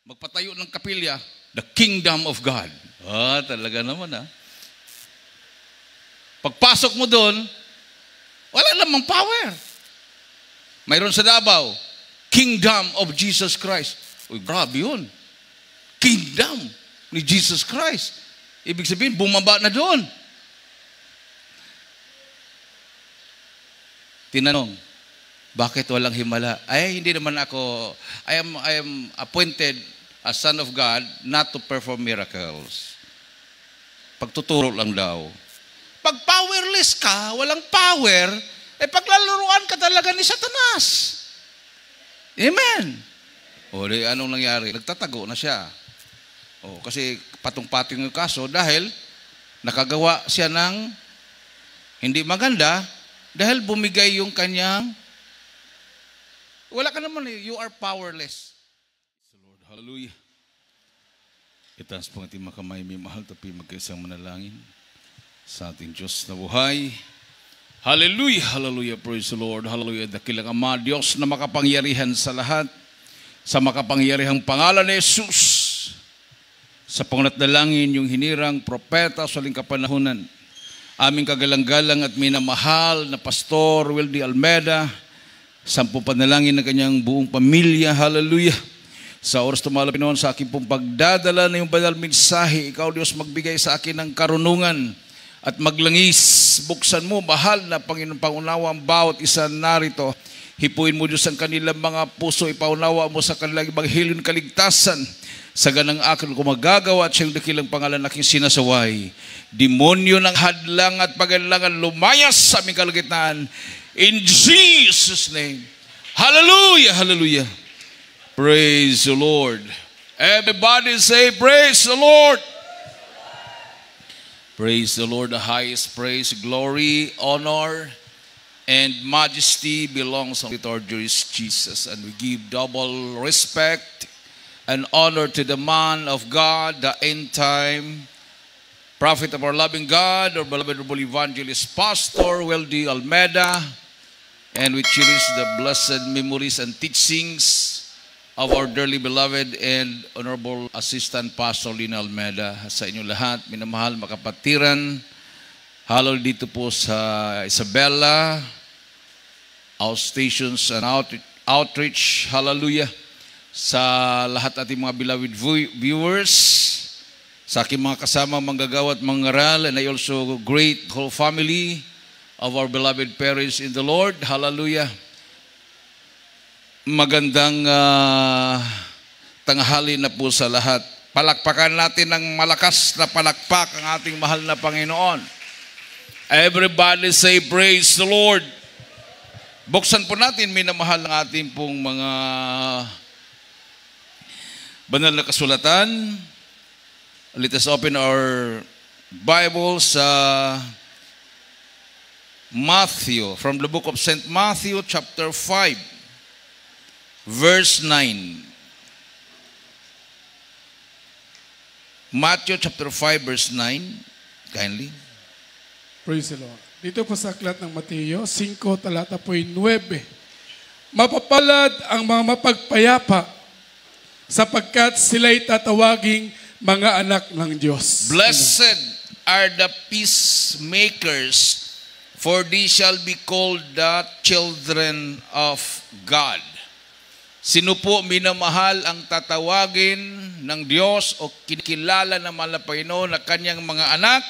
magpatayo ng kapilya, the kingdom of God. Talaga naman Pagpasok mo doon, wala namang power. Mayroon sa Davao, Kingdom of Jesus Christ. Uy, grabe yun. Kingdom ni Jesus Christ. Ibig sabihin, bumaba na doon. Tinanong, bakit walang himala? Ay, hindi naman ako, I am appointed as Son of God not to perform miracles. Pagtuturo lang daw. Pag powerless ka, walang power, paglalaruan ka talaga ni Satanas. Amen. Di anong nangyari? Nagtatago na siya. Kasi patong-pating yung kaso dahil nakagawa siya ng hindi maganda dahil bumigay yung kanyang wala ka naman you are powerless. So Lord, hallelujah. Itaas po ang ating mga kamay, may mahal tapi magkaisang manalangin sa ating Diyos na buhay. Hallelujah, hallelujah, praise the Lord, hallelujah. Dakilang Ama, Diyos na makapangyarihan sa lahat, sa makapangyarihang pangalan ni Jesus, sa panganatdalangin yung hinirang propeta sa huling kapanahunan, aming kagalang-galang at minamahal na Pastor Wildy Almeda, 10 panalangin ng kanyang buong pamilya, hallelujah. Sa oras tumalapit naman sa akin pong pagdadala na yung banal mensahe, ikaw Diyos magbigay sa akin ng karunungan at maglangis, buksan mo, mahal na Panginoon, pangunawa ang bawat isa narito. Hipuin mo Diyos ang kanilang mga puso, ipaunawa mo sa kanilang ibanghilyon kaligtasan. Sa ganang akin kung magagawa at siyang dakilang pangalan aking sinasaway. Demonyo ng hadlang at pag-alangan lumayas sa aming kalagitnaan. In Jesus' name. Hallelujah, hallelujah. Praise the Lord. Everybody say, praise the Lord. Praise the Lord, the highest praise, glory, honor, and majesty belongs to our dear Jesus. And we give double respect and honor to the man of God, the end time prophet of our loving God, our beloved evangelist, Pastor Wildy Almeda, and we cherish the blessed memories and teachings of our dearly beloved and honorable assistant Pastor Lina Almeda. Sa inyo lahat, minamahal makapatiran, halo dito po sa Isabela, outstations and outreach, hallelujah, sa lahat ating mga beloved viewers, sa aking mga kasama, manggagawa at mangaral, and I also greet whole family of our beloved parents in the Lord, hallelujah. Magandang tanghali na po sa lahat. Palakpakan natin ng malakas na palakpak ang ating mahal na Panginoon. Everybody say, praise the Lord. Buksan po natin, minamahal ng ating pong mga banal na kasulatan. Let us open our Bible sa Matthew, from the book of St. Matthew, chapter 5. Verse 9. Matthew chapter 5 verse 9. Kindly. Praise the Lord. Dito po sa aklat ng Mateo 5 talata po 9. Mapapalad ang mga mapagpayapa sapagkat sila'y tatawaging mga anak ng Diyos. Blessed are the peacemakers, for they shall be called the children of God. Sino po minamahal ang tatawagin ng Diyos o kinikilala ng mahal na Panginoon na kanyang mga anak?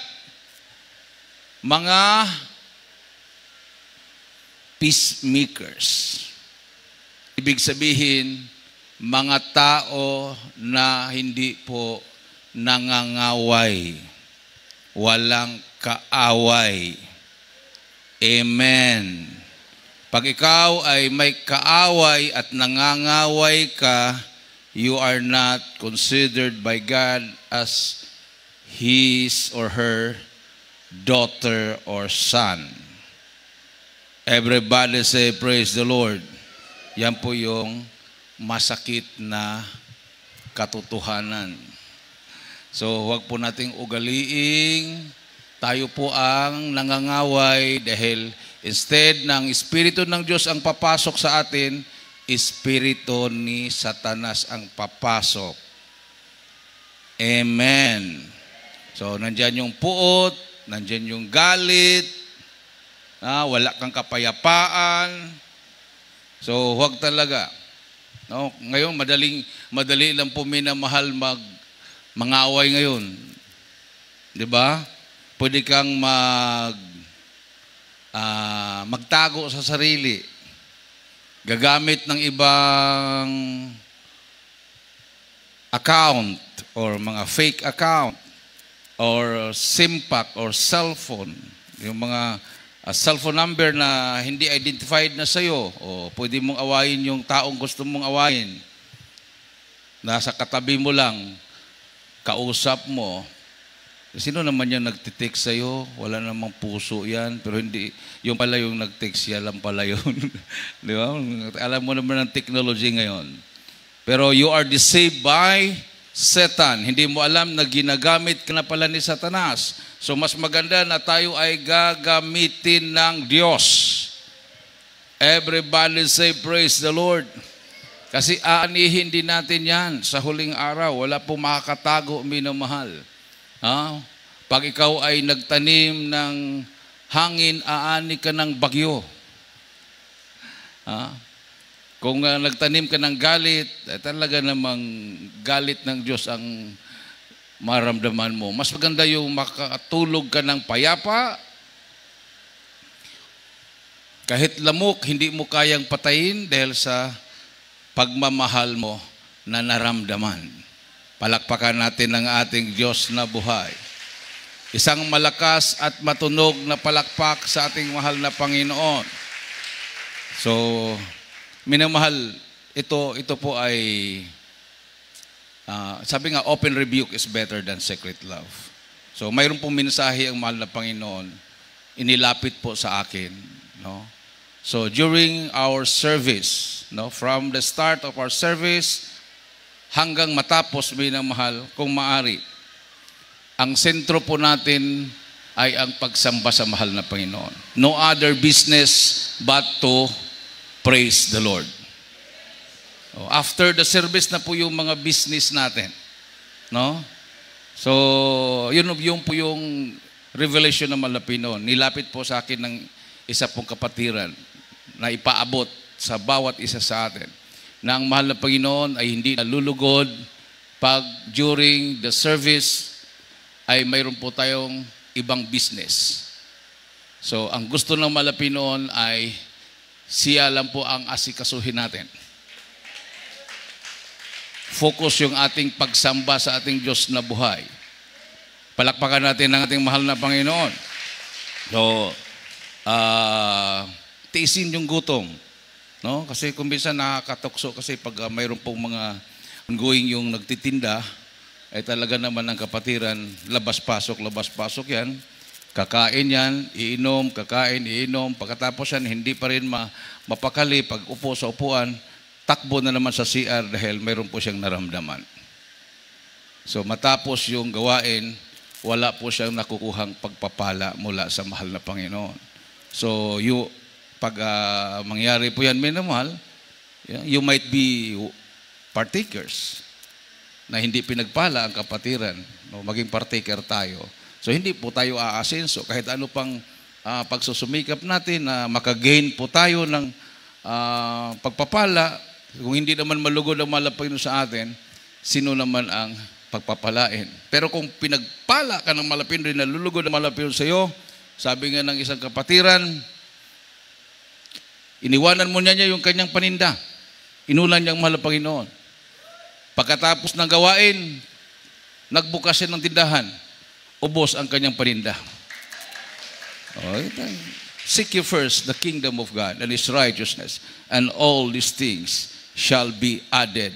Mga peacemakers. Ibig sabihin, mga tao na hindi po nangangaway, walang kaaway. Amen. Pag ikaw ay may kaaway at nangangaway ka, you are not considered by God as his or her daughter or son. Everybody say, praise the Lord. Yan po yung masakit na katotohanan. So, huwag po nating ugaliing tayo po ang nangangaway dahil instead ng Espiritu ng Diyos ang papasok sa atin, espiritu ni Satanas ang papasok. Amen. So, nandyan yung puot, nandyan yung galit, wala kang kapayapaan. So, huwag talaga. No? Ngayon, madali lang po minamahal mangaway ngayon. 'Di ba? Pwede kang magtago sa sarili. Gagamit ng ibang account or mga fake account or SIM pack or cellphone. Yung mga cellphone number na hindi identified na sa'yo, o pwede mong awayin yung taong gusto mong awayin. Nasa katabi mo lang, kausap mo. Sino naman yung nagtitext sa'yo? Wala namang puso yan. Pero hindi, yung pala yung nagtext, yan lang pala yun. Di ba? Alam mo naman ang technology ngayon. Pero you are deceived by Satan. Hindi mo alam na ginagamit ka na pala ni Satanas. So mas maganda na tayo ay gagamitin ng Diyos. Everybody say praise the Lord. Kasi aanihin din natin yan sa huling araw. Wala pong makakatago, minamahal. Pag ikaw ay nagtanim ng hangin, aani ka ng bagyo. Kung nagtanim ka ng galit, talaga namang galit ng Diyos ang maramdaman mo. Mas maganda yung makatulog ka ng payapa. Kahit lamok, hindi mo kayang patayin dahil sa pagmamahal mo na naramdaman. Palakpakan natin ang ating Diyos na buhay. Isang malakas at matunog na palakpak sa ating mahal na Panginoon. So, minamahal, ito po ay, sabi nga, open rebuke is better than secret love. So, mayroon pong mensahe ang mahal na Panginoon, inilapit po sa akin. No? So, during our service, no, from the start of our service, hanggang matapos, minamahal, kung maari, ang sentro po natin ay ang pagsamba sa mahal na Panginoon. No other business but to praise the Lord. After the service na po yung mga business natin. No? So, yun po yung revelation ng mahal na Panginoon. Nilapit po sa akin ng isa pong kapatiran na ipaabot sa bawat isa sa atin na ang mahal na Panginoon ay hindi nalulugod pag during the service ay mayroon po tayong ibang business. So, ang gusto ng mahal na Panginoon ay siya lang po ang asikasuhin natin. Focus yung ating pagsamba sa ating Diyos na buhay. Palakpakan natin ang ating mahal na Panginoon. So, tiisin yung gutom. No? Kasi kung minsan nakakatukso kasi pag mayroon pong mga ongoing yung nagtitinda, ay talaga naman ang kapatiran, labas-pasok yan. Kakain yan, iinom, kakain, iinom. Pagkatapos yan, hindi pa rin mapakali. Pag upo sa upuan, takbo na naman sa CR dahil mayroon po siyang naramdaman. So matapos yung gawain, wala po siyang nakukuhang pagpapala mula sa mahal na Panginoon. So pag mangyari po yan, minamahal, you might be partakers na hindi pinagpala ang kapatiran. No, maging partaker tayo. So hindi po tayo aasenso. Kahit ano pang pagsusumikap natin na makagain po tayo ng pagpapala, kung hindi naman malugod ang malapin sa atin, sino naman ang pagpapalain? Pero kung pinagpala ka ng malapin rin, nalulugod ang malapin sa iyo, sabi nga ng isang kapatiran, iniwanan mo niya yung kanyang paninda. Inulan niyang mahal na Panginoon. Pagkatapos ng gawain, nagbukas siya ng tindahan. Ubos ang kanyang paninda. Seek ye first the kingdom of God and His righteousness, and all these things shall be added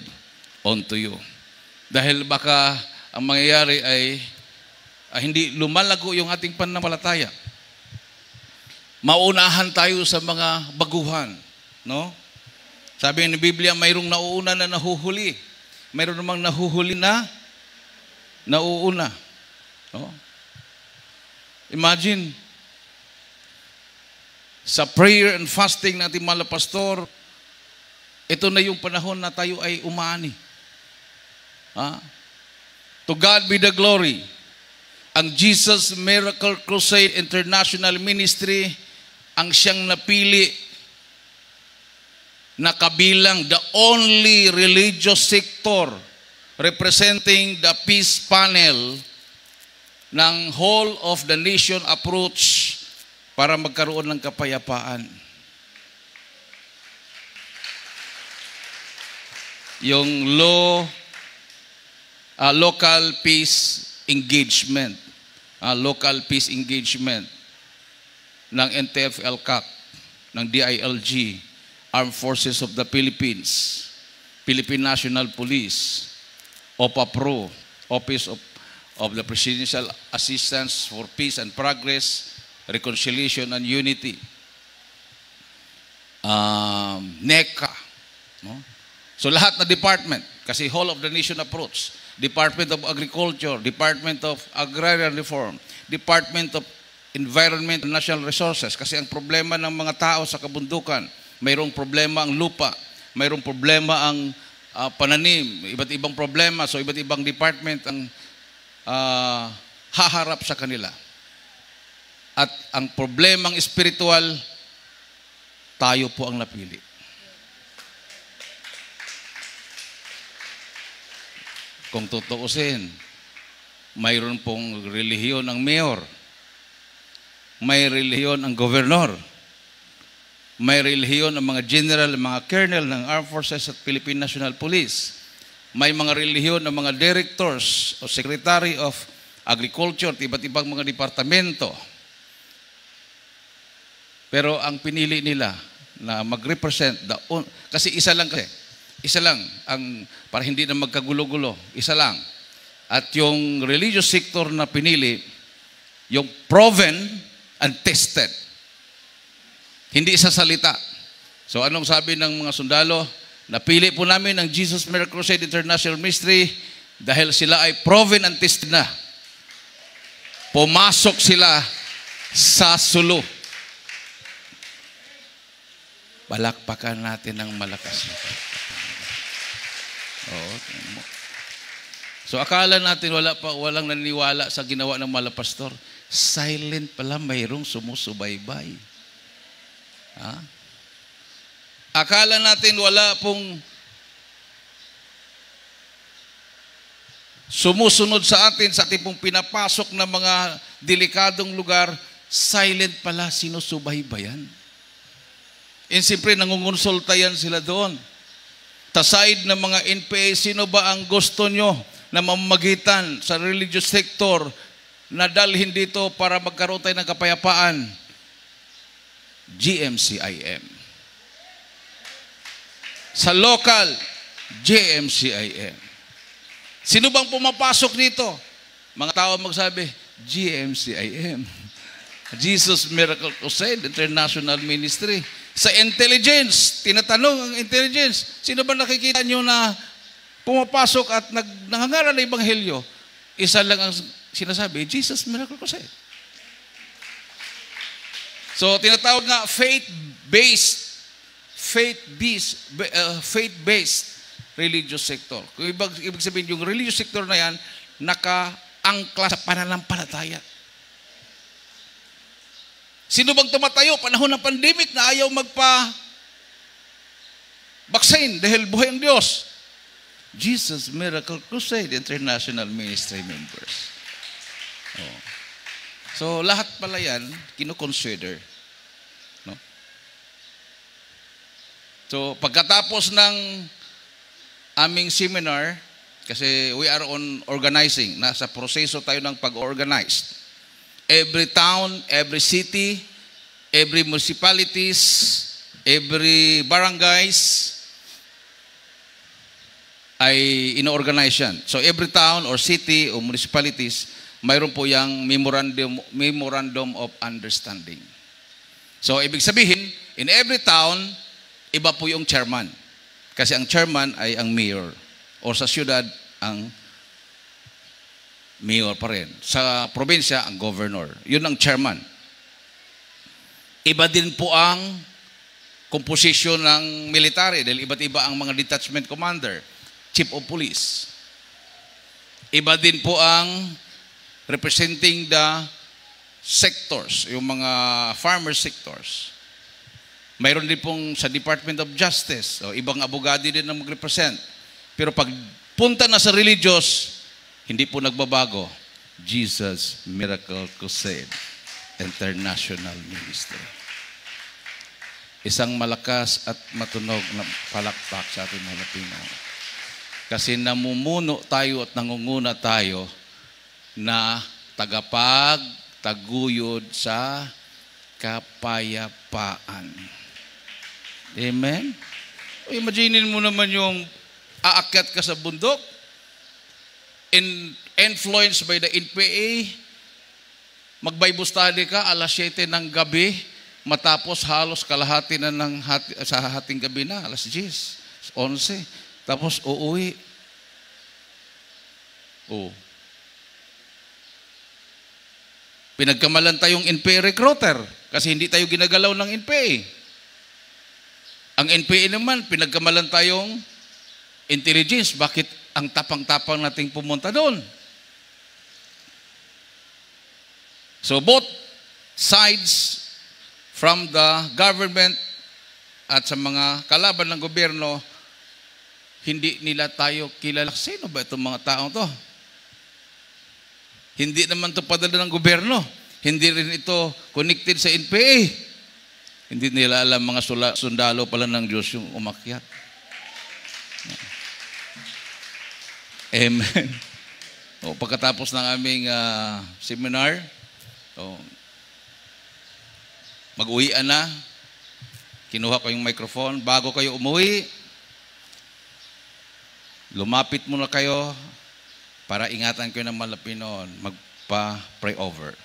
unto you. Dahil baka ang mangyayari ay hindi lumalago yung ating pananampalataya. Maunahan tayo sa mga baguhan. No? Sabi ng Biblia, mayroong nauuna na nahuhuli. Mayroon namang nahuhuli na nauuna. No? Imagine, sa prayer and fasting natin mga pastor, Ito na yung panahon na tayo ay umani. To God be the glory. Ang Jesus Miracle Crusade International Ministry ang siyang napili na kabilang the only religious sector representing the peace panel ng whole of the nation approach para magkaroon ng kapayapaan. Yung local peace engagement, ng NTF-ELCAC, ng DILG, Armed Forces of the Philippines, Philippine National Police, OPAPRO, Office of the Presidential Assistance for Peace and Progress, Reconciliation and Unity, NECA, no? So lahat na department, kasi whole of the nation approach, Department of Agriculture, Department of Agrarian Reform, Department of Environment and Natural Resources, kasi ang problema ng mga tao sa kabundukan, mayroong problema ang lupa, mayroong problema ang pananim, iba't ibang problema, so iba't ibang department ang haharap sa kanila. At ang problemang espiritual, tayo po ang napili. Kung tutuusin, mayroon pong relihiyon ang mayor, may relihiyon ang gobernador, may relihiyon ang mga general, mga colonel ng Armed Forces at Philippine National Police, may mga relihiyon ang mga directors o secretary of agriculture, iba't ibang mga departamento. Pero ang pinili nila na mag-represent, kasi isa lang, ang para hindi na magkagulo-gulo, isa lang. At yung religious sector na pinili, yung proven and tested. Hindi sa salita. So anong sabi ng mga sundalo? Napili po namin ang Jesus Miracle Crusade International Ministry dahil sila ay proven and tested na. Pumasok sila sa sulo. Balakpakan natin ng malakas. So akala natin walang naniniwala sa ginawa ng mga pastor. Silent pala, mayroong sumusubaybay. Akala natin wala pong sumusunod sa atin sa ating pong pinapasok na mga delikadong lugar. Silent pala, sinusubaybayan. And siyempre, nangungonsulta yan sila doon. Taside ng mga NPA, sino ba ang gusto nyo na mamagitan sa religious sector na dalhin dito para magkaroon tayo ng kapayapaan? GMCIM. Sa local, GMCIM. Sino bang pumapasok dito? Mga tao magsabi, GMCIM. Jesus Miracle Crusade International Ministry. Sa intelligence, tinatanong ang intelligence, sino ba nakikita nyo na pumapasok at nangangaral ng Ebanghelyo? Isa lang ang sinasabi, Jesus Miracle Crusade. So, tinatawag nga faith-based religious sector. Kung ibig sabihin, yung religious sector na yan, nakaangkla sa pananampalataya. Sino bang tumatayo panahon ng pandemic na ayaw magpa-vaccine dahil buhay ang Diyos? Jesus Miracle Crusade International Ministry members. So lahat pala yan, kino-consider. No? So pagkatapos ng aming seminar, kasi we are on organizing, nasa proseso tayo ng pag-organize. Every town, every city, every municipalities, every barangays ay ino-organize yan. So every town or city or municipalities, mayroon po yung memorandum of understanding. So ibig sabihin, in every town, iba po yung chairman. Kasi ang chairman ay ang mayor. O sa syudad, ang mayor pa rin. Sa probinsya, ang governor. Yun ang chairman. Iba din po ang komposisyon ng military dahil iba't iba ang mga detachment commander, chief of police. Iba din po ang representing the sectors, yung mga farmer sectors. Mayroon din pong sa Department of Justice, o ibang abogado din na mag-represent. Pero pag punta na sa religious, hindi po nagbabago. Jesus Miracle Crusade International Ministry. Isang malakas at matunog na palakpak sa ating mga Pilipino. Kasi namumuno tayo at nangunguna tayo na tagapagtaguyod sa kapayapaan. Amen? Imagine mo naman yung aakyat ka sa bundok, influenced by the NPA, mag-Bible study ka, alas 7 ng gabi, matapos halos kalahati na sa hating gabi na, alas 10, 11, tapos uuwi. Pinagkamalan tayong NPA recruiter kasi hindi tayo ginagalaw ng NPA. Ang NPA naman, pinagkamalan tayong intelligence. Bakit ang tapang-tapang nating pumunta doon? So both sides from the government at sa mga kalaban ng gobyerno, hindi nila tayo kilala. Sino ba itong mga taong to? Hindi naman ito padala ng gobyerno. Hindi rin ito connected sa NPA. Hindi nila alam mga sundalo pala ng Diyos yung umakyat. Amen. Pagkatapos ng aming seminar, mag-uwian na. Kinuha ko yung microphone. Bago kayo umuwi, lumapit muna kayo para ingatan kayo ng malapinoon. Magpa-pray over.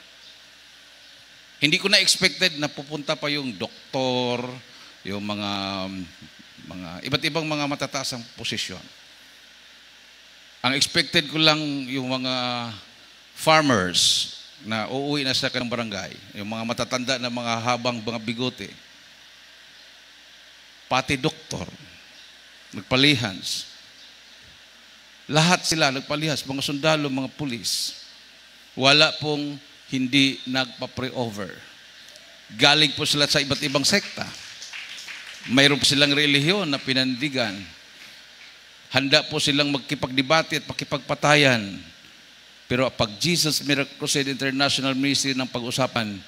Hindi ko na expected na pupunta pa yung doktor, yung mga iba't ibang mga matataas ang posisyon. Ang expected ko lang yung mga farmers na uuwi na sa kanilang barangay, yung mga matatanda na mga habang mga bigote, pati doktor, nagpalihans. Lahat sila nagpalihas, mga sundalo, mga pulis. Wala pong hindi nagpa-pray over. Galing po sila sa iba't ibang sekta. Mayroon po silang relihiyon na pinandigan. Handa po silang magkipagdebate at pakipagpatayan. Pero pag Jesus Miracle Crusade International Ministry ng pag-usapan,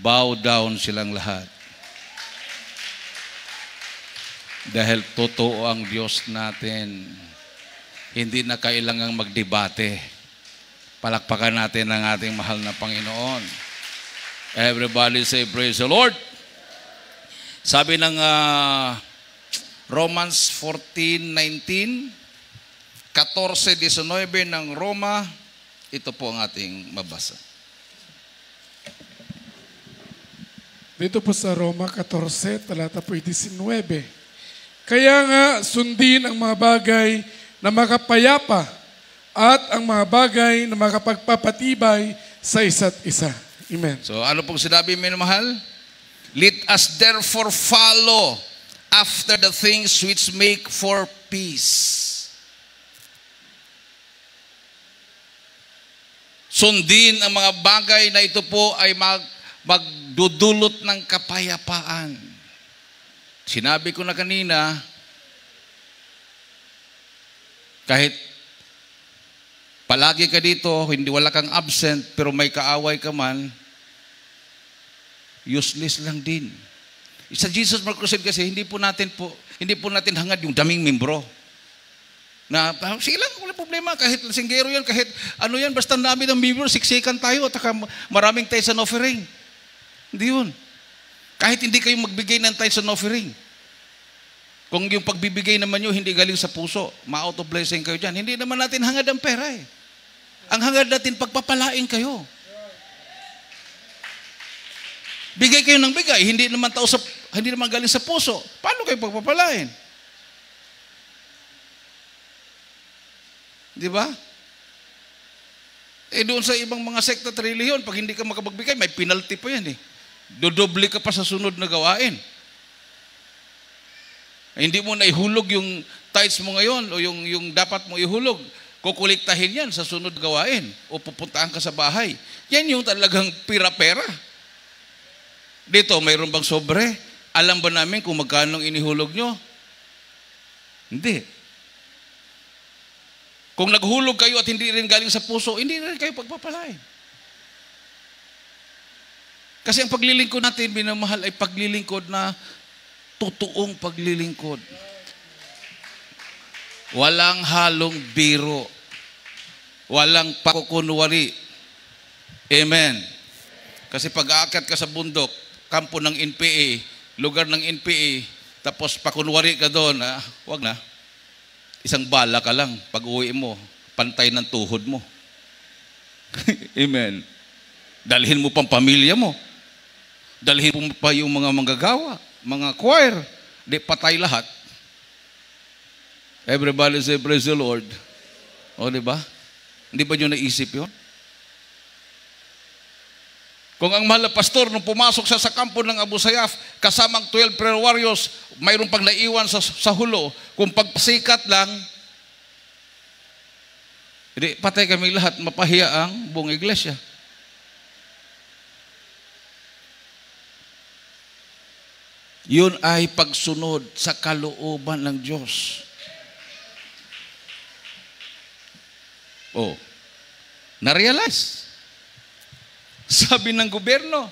bow down silang lahat. Dahil totoo ang Diyos natin. Hindi na kailangang magdebate. Palakpakan natin ang ating mahal na Panginoon. Everybody say, praise the Lord. Sabi ng Romans 14:19, 14:19 ng Roma, ito po ang ating mabasa. Dito po sa Roma 14, talata po 19. Kaya nga, sundin ang mga bagay na makapayapa at ang mga bagay na makapagpapatibay sa isa't isa. Amen. So ano pong sinabi, minamahal? Let us therefore follow after the things which make for peace. Sundin ang mga bagay na ito po ay magdudulot ng kapayapaan. Sinabi ko na kanina, kahit palagi ka dito, hindi wala kang absent, pero may kaaway ka man, useless lang din. Sa Jesus Miracle Crusade kasi, hindi po natin hangad yung daming membro. Na, sige lang, wala problema, kahit singgero yan, kahit ano yan, basta namin ng membro, siksikan tayo, at maraming tithes and offering. Hindi yun. Kahit hindi kayo magbigay ng tithes and offering. Kung yung pagbibigay naman nyo, hindi galing sa puso, ma-out of blessing kayo dyan. Hindi naman natin hangad ang pera eh. Ang hangad natin, pagpapalain kayo. Bigay kayo ng bigay, hindi naman galing sa puso. Paano kayo pagpapalain? Di ba? Doon sa ibang mga sekta at relihiyon, pag hindi ka makapagbigay, may penalty pa yan eh. Dodoble ka pa sa sunod na gawain. Hindi mo na ihulog yung tithes mo ngayon o yung dapat mo ihulog. Kukuliktahin yan sa sunod gawain o pupuntaan ka sa bahay. Yan yung talagang pira-pera. Dito, mayroon bang sobre? Alam ba namin kung magkano inihulog nyo? Hindi. Kung naghulog kayo at hindi rin galing sa puso, hindi rin kayo pagpapalain. Kasi ang paglilingkod natin, minamahal, ay paglilingkod na totoong paglilingkod. Walang halong biro. Walang pakukunwari. Amen. Kasi pag aakyat ka sa bundok, kampo ng NPA, lugar ng NPA, tapos pakunwari ka doon, wag na. Isang bala ka lang. Pag uwi mo, pantay ng tuhod mo. Amen. Dalhin mo pang pamilya mo. Dalhin mo pa yung mga manggagawa, mga choir. Di patay lahat. Everybody say, praise the Lord. O, di ba? Hindi ba nyo naisip yun? Kung ang mahal na pastor, nung pumasok siya sa kampo ng Abu Sayyaf, kasamang 12 prayer warriors, mayroon pang naiwan sa hulo. Kung pagpasikat lang, hindi, patay kami lahat, mapahiya ang buong iglesia. Yun ay pagsunod sa kalooban ng Diyos. Oh, na-realize. Sabi ng gobyerno,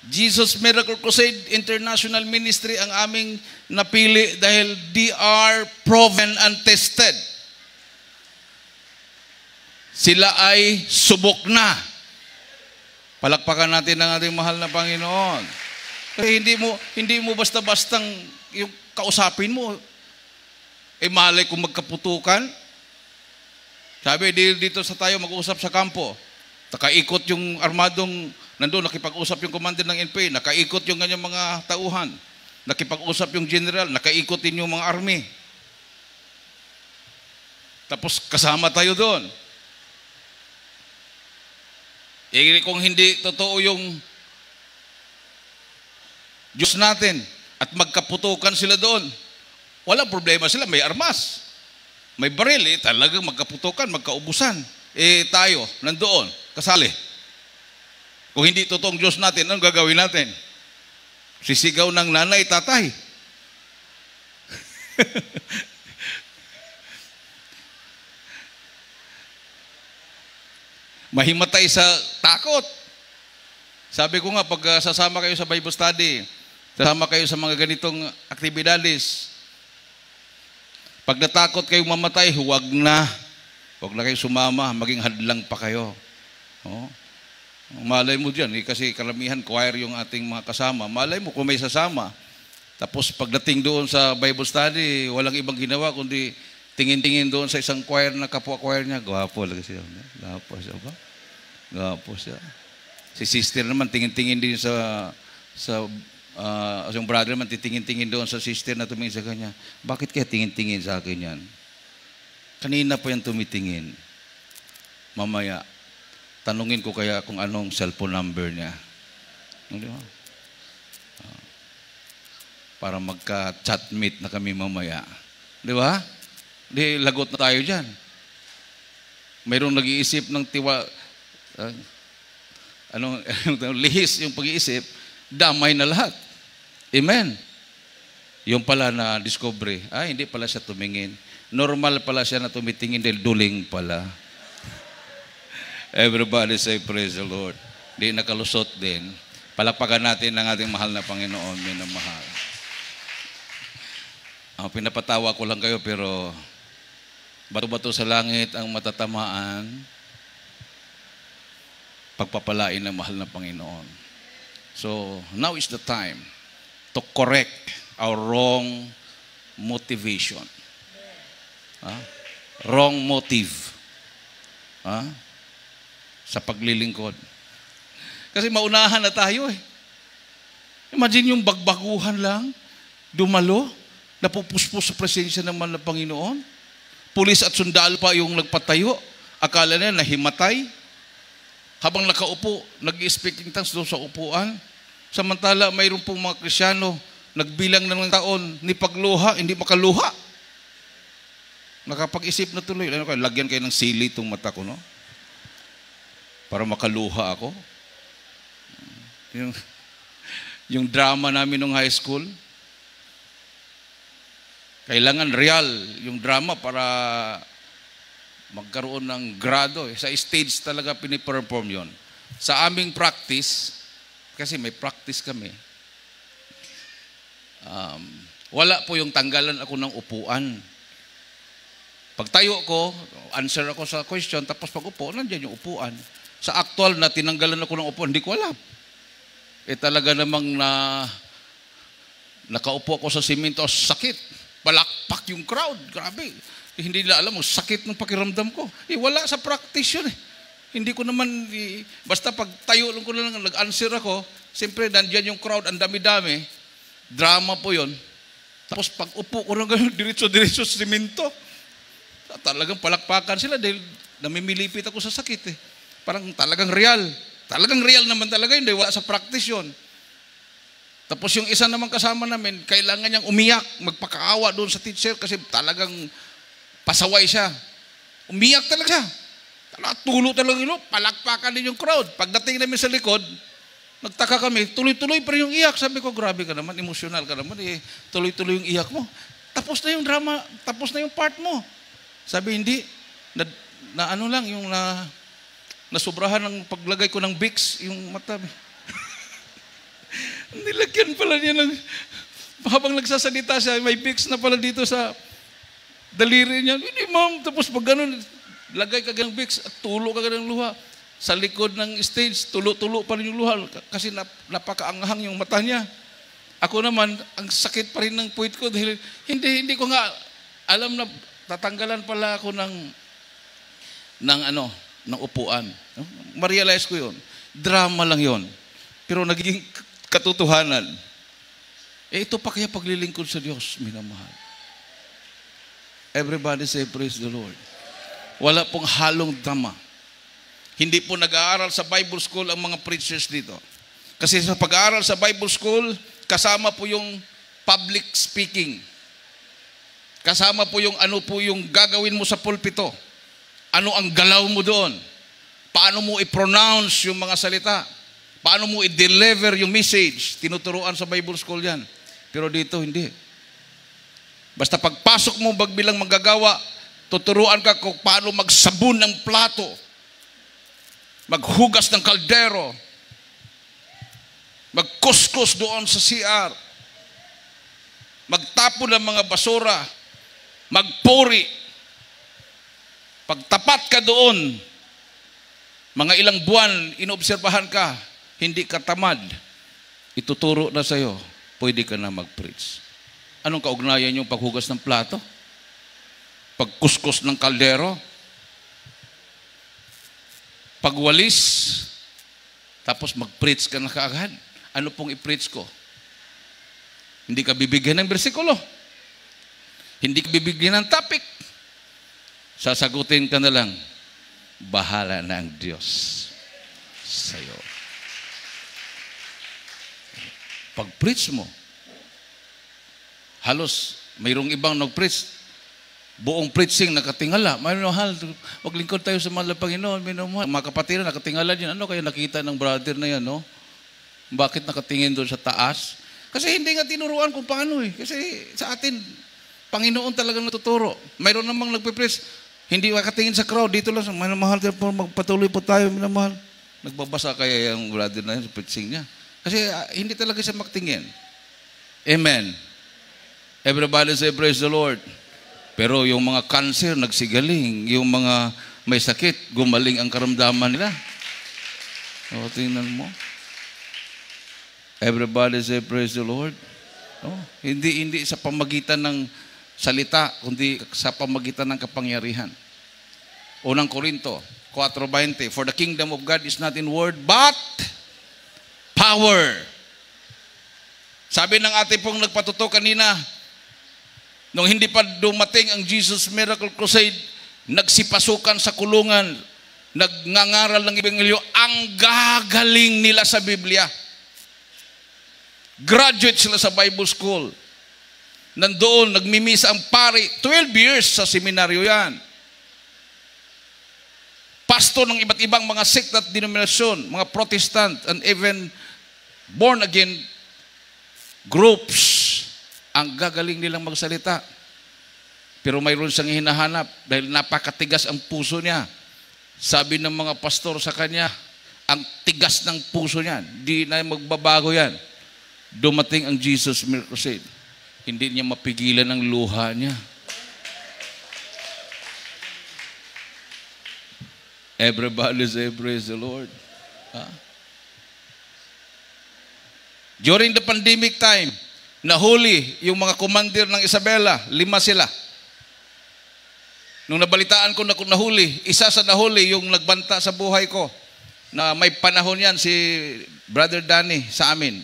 Jesus Miracle Crusade International Ministry ang aming napili dahil they are proven and tested. Sila ay subok na. Palakpakan natin ang ating mahal na Panginoon. Kasi hindi mo basta-bastang yung kausapin mo. Malay kung magkaputukan. Sabi, dito sa tayo mag-usap sa kampo. Nakaikot yung armadong nandun, nakipag-usap yung commander ng NPA, nakaikot yung kanyang mga tauhan, nakipag-usap yung general, nakaikot din yung mga army. Tapos kasama tayo doon. Kung hindi totoo yung Diyos natin at magkaputukan sila doon, walang problema sila, may armas, may baril, talagang magkaputukan, magkaubusan. Tayo, nandoon, kasali. Kung hindi totoong Diyos natin, anong gagawin natin? Sisigaw ng nanay, tatay. Mahimatay sa takot. Sabi ko nga, pag sasama kayo sa Bible study, sasama kayo sa mga ganitong aktibidades, pag natakot kayong mamatay, huwag na. Huwag na kayo sumama, maging hadlang pa kayo. Oh. Malay mo dyan, kasi karamihan choir yung ating mga kasama. Malay mo kung may sasama. Tapos pagdating doon sa Bible study, walang ibang ginawa kundi tingin-tingin doon sa isang choir na kapwa-choir niya. Gwapo lang siya. Gwapo siya ba? Gwapo siya. Si sister naman tingin-tingin din yung brother naman titingin-tingin doon sa sister na tumingin sa kanya. Bakit kaya tingin-tingin sa akin yan? Kanina pa yan tumitingin. Mamaya, tanungin ko kaya kung anong cellphone number niya. Di ba? Para magka-chat meet na kami mamaya. Di ba? Di, lagot na tayo dyan. Mayroong nag-iisip ng lihis yung pag-iisip, damay na lahat. Amen. Yung pala na discovery, hindi pala siya tumingin. Normal pala siya na tumitingin dahil duling pala. Everybody say praise the Lord. Di nakalusot din. Palakpakan natin ang ating mahal na Panginoon, minamahal. Pinapatawa ko lang kayo pero bato-bato sa langit ang matatamaan, pagpapalain ng mahal na Panginoon. So, now is the time to correct our wrong motivation. Wrong motive sa paglilingkod. Kasi maunahan na tayo eh. Imagine yung bagbaguhan lang, dumalo, napupuspos sa presensya naman ng Panginoon. Pulis at sundalo pa yung nagpatayo. Akala nila nahimatay. Habang nakaupo, nag-speaking tongues doon sa upuan. Samantala, mayroon pong mga Krisyano nagbilang na ng taon, ni pagluha, hindi makaluha. Nakapag-isip na tuloy. Ano kayo, lagyan kayo ng sili itong mata ko, no? Para makaluha ako. Yung drama namin nung high school, kailangan real yung drama para magkaroon ng grado. Sa stage talaga piniperform yon. Sa aming practice, kasi may practice kami, wala po yung tanggalan ako ng upuan. Pagtayo ko, answer ako sa question, tapos pag upo, nandiyan yung upuan. Sa actual na tinanggalan ako ng upuan, hindi ko alam. Talaga namang nakaupo ako sa simento, sakit. Palakpak yung crowd, grabe. Hindi nila alam, sakit ng pakiramdam ko. Wala sa practice yun eh. Hindi ko naman, basta pag tayo lang ko lang, nag-answer ako, siyempre nandiyan yung crowd, ang dami-dami, drama po yun. Tapos pag upo ko lang ganyan, diretso-diretso sa simento, talagang palakpakan sila dahil namimilipit ako sa sakit eh. Parang talagang real. Talagang real naman talaga yun, dahil wala sa practice yun. Tapos yung isa naman kasama namin, kailangan niyang umiyak, magpakaawa doon sa teacher kasi talagang pasaway siya. Umiyak talaga siya. Tulo talaga yun, palakpakan din yung crowd. Pagdating namin sa likod, nagtaka kami, tuloy-tuloy pa rin yung iyak. Sabi ko, grabe ka naman, emosyonal ka naman, tuloy-tuloy yung iyak mo. Tapos na yung drama, tapos na yung part mo. Sabi, hindi, na ano lang, yung nasubrahan ng paglagay ko ng Vicks, yung mata. Nilagyan pala niya ng, habang nagsasalita siya, may Vicks na pala dito sa daliri niya. Hindi ma'am, tapos pag ganun, lagay ka ng Vicks at tulo ka ng luha. Sa likod ng stage, tulo-tulo pa rin yung luha kasi napakaanghang yung mata niya. Ako naman, ang sakit pa rin ng puwit ko dahil hindi ko nga alam na tatanggalan pala ako ng upuan. Ma-realize ko yun. Drama lang yun. Pero naging katotohanan. Ito pa kaya paglilingkod sa Diyos, minamahal. Everybody say, praise the Lord. Wala pong halong drama. Hindi po nag-aaral sa Bible school ang mga preachers dito. Kasi sa pag-aaral sa Bible school, kasama po yung public speaking. Kasama po yung ano po yung gagawin mo sa pulpito. Ano ang galaw mo doon? Paano mo i-pronounce yung mga salita? Paano mo i-deliver yung message? Tinuturuan sa Bible school yan. Pero dito, hindi. Basta pagpasok mo bilang manggagawa, tuturuan ka kung paano magsabon ng plato, maghugas ng kaldero, magkuskus doon sa CR, magtapon ng mga basura, magpuri. Pagtapat ka doon, mga ilang buwan, inobserbahan ka, hindi ka tamad, ituturo na sa'yo, pwede ka na mag-preach. Anong kaugnayan yung paghugas ng plato? Pagkuskus ng kaldero? Pagwalis? Tapos mag-preach ka na kaagad? Ano pong i-preach ko? Hindi ka bibigyan ng bersikulo. Hindi ka bibigyan ng topic. Sasagutin ka na lang, bahala na ang Diyos sa'yo. Pag-preach mo, halos mayroong ibang nag-preach, buong preaching nakatingala. Mahal, maglingkod tayo sa mahal na Panginoon. Mga kapatid na nakatingala din. Ano kaya nakita ng brother na yan, no? Bakit nakatingin doon sa taas? Kasi hindi nga tinuruan kung paano eh. Kasi sa atin, Panginoon talagang natuturo. Mayroon namang nagpe-preach, hindi makatingin sa crowd. Dito lang, mahal po, magpatuloy po tayo, minamahal. Nagbabasa kaya yung brother na yun sa preaching niya. Kasi hindi talaga siya makatingin. Amen. Everybody say, praise the Lord. Pero yung mga cancer, nagsigaling. Yung mga may sakit, gumaling ang karamdaman nila. O, tingnan mo. Everybody say, praise the Lord. Oh, hindi sa pamagitan ng salita, kundi sa pamagitan ng kapangyarihan. Unang Korinto 4:20, for the kingdom of God is not in word, but power. Sabi ng ate pong nagpatuto kanina, nung hindi pa dumating ang Jesus Miracle Crusade, nagsipasukan sa kulungan, nagngangaral ng ebanghelyo, ang gagaling nila sa Biblia. Graduate sila sa Bible school. Nandoon, nagmimisa ang pari. 12 years sa seminaryo yan. Pastor ng iba't ibang mga sect at denominasyon, mga Protestant, and even born again groups. Ang gagaling nilang magsalita. Pero mayroon siyang hinahanap dahil napakatigas ang puso niya. Sabi ng mga pastor sa kanya, ang tigas ng puso niya, di na magbabago yan. Dumating ang Jesus Miracle Crusade. Hindi niya mapigilan ang luha niya. Everybody say, praise the Lord. During the pandemic time, nahuli yung mga commander ng Isabela, 5 sila. Nung nabalitaan ko na kung nahuli, isa sa nahuli yung nagbanta sa buhay ko, na may panahon yan si Brother Danny sa amin.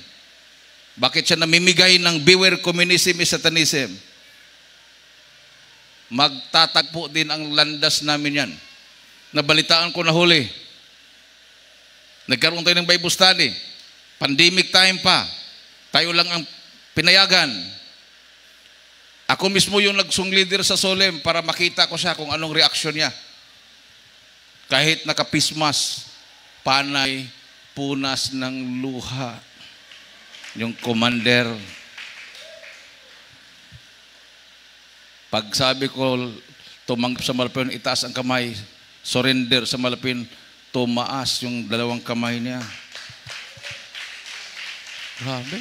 Bakit siya namimigay ng beware communism is satanism? Magtatagpo din ang landas namin yan. Nabalitaan ko nahuli. Nagkaroon tayo ng Bible study. Pandemic time pa. Tayo lang ang pinayagan. Ako mismo yung nagsung leader sa Solem para makita ko siya kung anong reaksyon niya. Kahit nakapismas, panay, punas ng luha. Yung commander. Pag sabi ko, tumanggap sa Malapin, itaas ang kamay, surrender sa Malapin, tumaas yung 2 kamay niya. Grabe.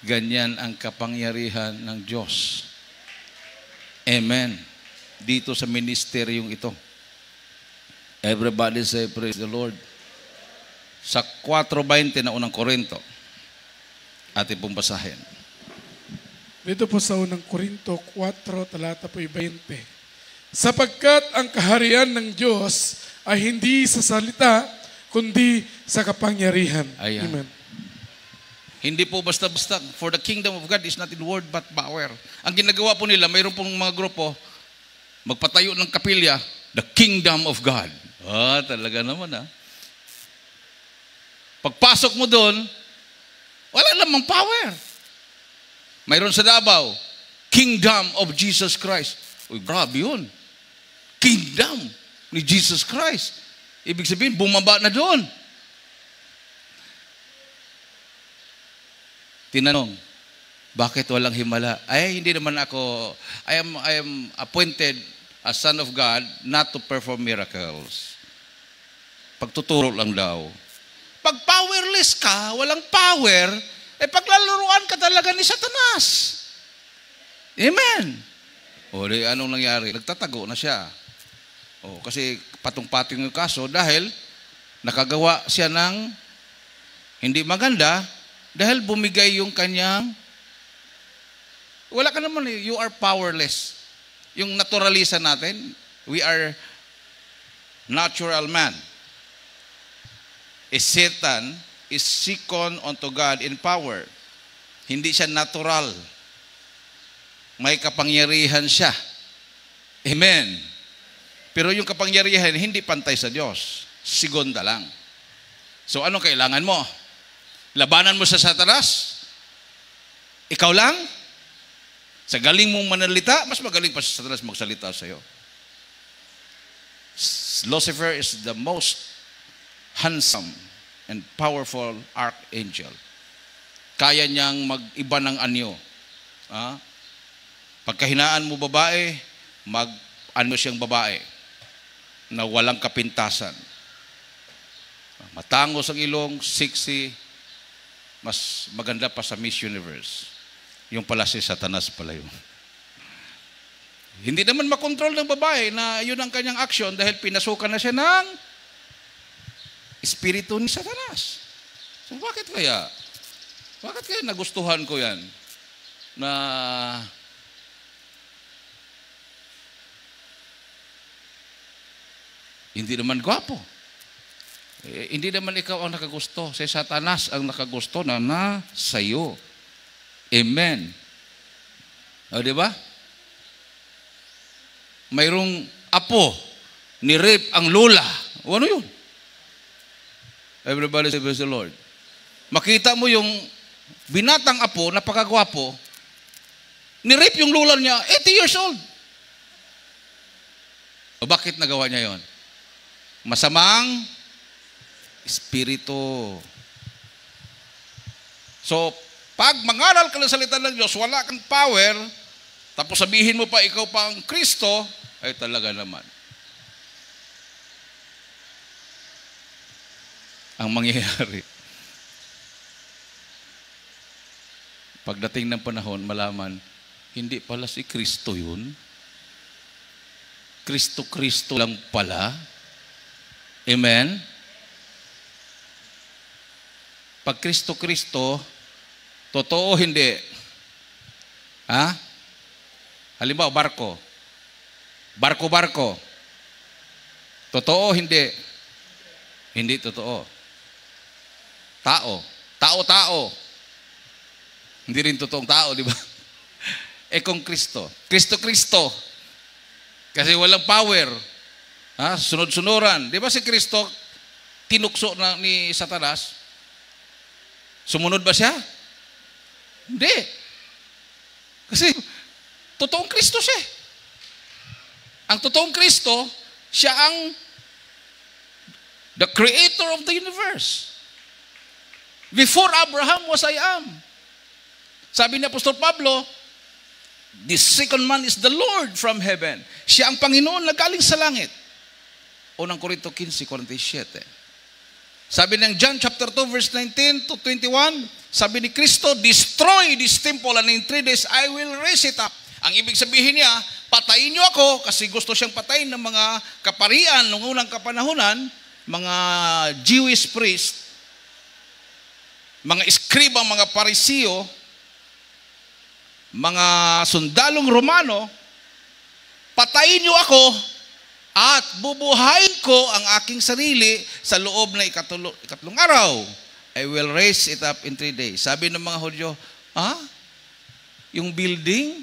Ganyan ang kapangyarihan ng Diyos. Amen. Dito sa ministeryong ito. Everybody say, praise the Lord. Sa 4:20 na unang Korinto, ating pong basahin. Dito po sa unang Korinto 4, talata po 20. Sapagkat ang kaharian ng Diyos ay hindi sa salita, kundi sa kapangyarihan. Ayan. Amen. Hindi po basta-basta. For the kingdom of God is not in word but power. Ang ginagawa po nila, mayroon pong mga grupo, magpatayo ng kapilya, the kingdom of God. Talaga naman Pagpasok mo doon, wala namang power. Mayroon sa Davao, Kingdom of Jesus Christ. Uy, grabe yun. Kingdom ni Jesus Christ. Ibig sabihin, bumaba na doon. Tinanong, bakit walang himala? Ay, hindi naman ako, I am appointed as Son of God not to perform miracles. Pagtuturo lang daw. Pag powerless ka, walang power, paglalaruan ka talaga ni Satanas. Amen. O, di anong nangyari? Nagtatago na siya. Kasi patong-patong yung kaso dahil nakagawa siya ng hindi maganda dahil bumigay yung kanyang wala ka naman you are powerless. Yung naturalisa natin, we are natural man. Satan is second unto God in power. Hindi siya natural. May kapangyarihan siya. Amen. Pero yung kapangyarihan hindi pantay sa Diyos. Segunda lang. So anong kailangan mo? Labanan mo sa Satanas? Ikaw lang? Sa galing mong manalita, mas magaling pa sa Satanas magsalita sa iyo. Lucifer is the most handsome and powerful archangel. Kaya niyang mag-iba ng anyo. Pagkahinaan mo babae, mag-ano siyang babae na walang kapintasan. Matangos ang ilong, sexy, mas maganda pa sa Miss Universe. Yung pala si Satanas pala yun. Hindi naman makontrol ng babae na yun ang kanyang aksyon dahil pinasukan na siya ng espiritu ni Satanas. So bakit kaya? Bakit kaya nagustuhan ko yan? Na hindi naman gwapo. Hindi naman ikaw ang nakagusto. Si Satanas ang nakagusto na sa'yo. Amen. O, di ba? Mayroong apo, ni-rape ang lola. O ano yun? Everybody say, praise the Lord. Makita mo yung binatang apo, napakagwapo, ni-rape yung lula niya, 80 years old. O bakit nagawa niya yon? Masamang espiritu. So, pag mangaral ka ng salita ng Diyos, wala kang power, tapos sabihin mo pa ikaw pa ang Kristo, ay talaga naman. Ang mangyayari, pagdating ng panahon, malaman, hindi pala si Kristo yun. Kristo lang pala. Amen? Pag Kristo, totoo hindi. Ha? Halimbawa, barko. Totoo hindi. Hindi totoo. Tao. Hindi rin totoong tao, di ba? Kung Kristo. Kasi walang power. Ha? Sunod-sunuran. Di ba si Kristo, tinukso na ni Satanas? Sumunod ba siya? Hindi. Kasi, totoong Kristo siya. Ang totoong Kristo, siya ang the creator of the universe. Before Abraham was I am. Sabi ni Apostol Pablo, the second man is the Lord from heaven. Siya ang Panginoon na galing sa langit. Unang Korinto 15:47. Sabi ng John chapter 2 verse 19 to 21, sabi ni Kristo, destroy this temple and in 3 days I will raise it up. Ang ibig sabihin niya, patayin niyo ako kasi gusto siyang patayin ng mga kaparian noong unang kapanahunan, mga Jewish priest, mga eskribang, mga parisiyo, mga sundalong Romano, patayin niyo ako at bubuhayin ko ang aking sarili sa loob na ikatlong araw. I will raise it up in 3 days. Sabi ng mga Hudyo, yung building,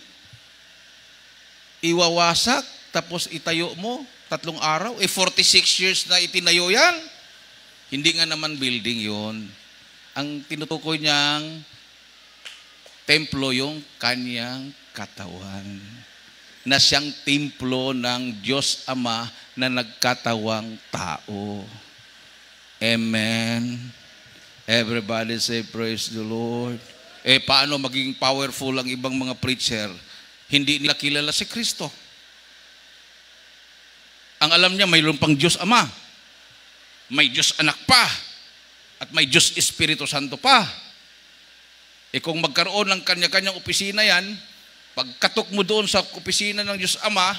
iwawasak, tapos itayo mo, 3 araw, 46 years na itinayo yan. Hindi nga naman building yon. Ang tinutukoy niyang templo yung kanyang katawan. Na siyang templo ng Diyos Ama na nagkatawang tao. Amen. Everybody say, praise the Lord. Paano maging powerful ang ibang mga preacher? Hindi nila kilala si Kristo. Ang alam niya, mayroon pang Diyos Ama. May Diyos Anak pa. At may Diyos Espiritu Santo pa. Kung magkaroon ng kanya-kanyang opisina yan, pagkatok mo doon sa opisina ng Diyos Ama,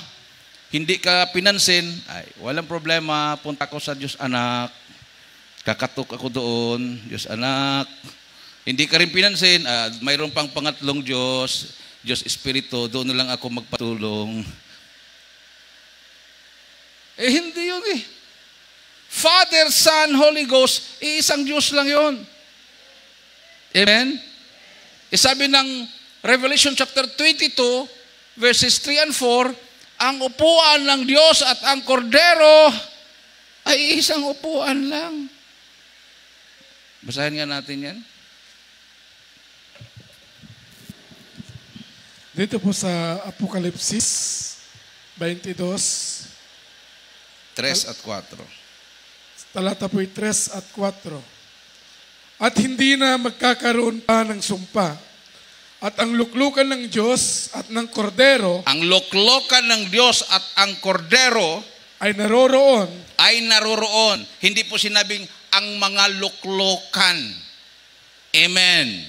hindi ka pinansin, ay, walang problema, punta ko sa Diyos Anak, kakatok ako doon, Diyos Anak. Hindi ka rin pinansin, mayroon pang pangatlong Diyos, Diyos Espiritu, doon na lang ako magpatulong. Hindi yun eh. Father, Son, Holy Ghost, isang Diyos lang yun. Amen? Sabi ng Revelation chapter 22, verses 3 and 4, ang upuan ng Diyos at ang kordero ay isang upuan lang. Basahin nga natin yan. Dito po sa Apokalipsis 22, 3 at 4. Talata po 3 at 4. At hindi na magkakaroon pa ng sumpa. At ang luklukan ng Diyos at ng kordero, ang luklukan ng Diyos at ang kordero ay naroroon. Hindi po sinabing ang mga luklukan. Amen.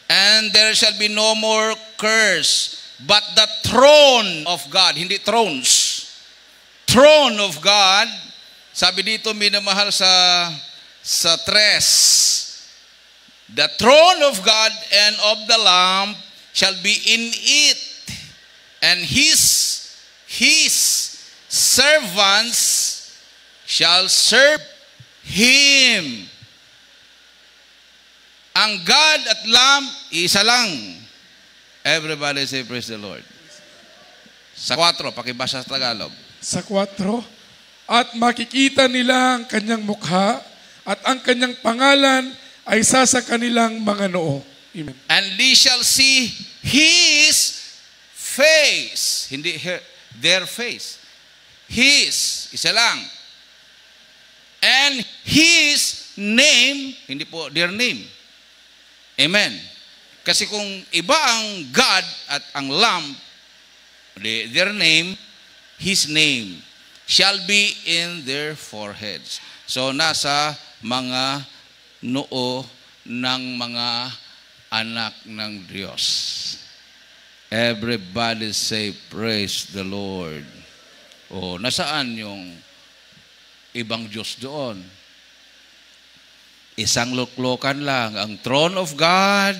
And there shall be no more curse, but the throne of God, hindi thrones. Throne of God, sabi dito minamahal sa 3, the throne of God and of the Lamb shall be in it, and his servants shall serve him. Ang God at Lamb, isa lang. Everybody say, praise the Lord. Sa 4, pakibasa sa Tagalog. Sa 4, at makikita nila ang kanyang mukha at ang kanyang pangalan ay isa sa kanilang mga noo. Amen. And they shall see His face. Hindi their face. His, isa lang. And His name, hindi po their name. Amen. Kasi kung iba ang God at ang Lamb, their name, His name shall be in their foreheads. So nasa mga noo ng mga anak ng Diyos. Everybody say, praise the Lord. O, nasaan yung ibang Diyos doon? Isang luklukan lang, ang throne of God.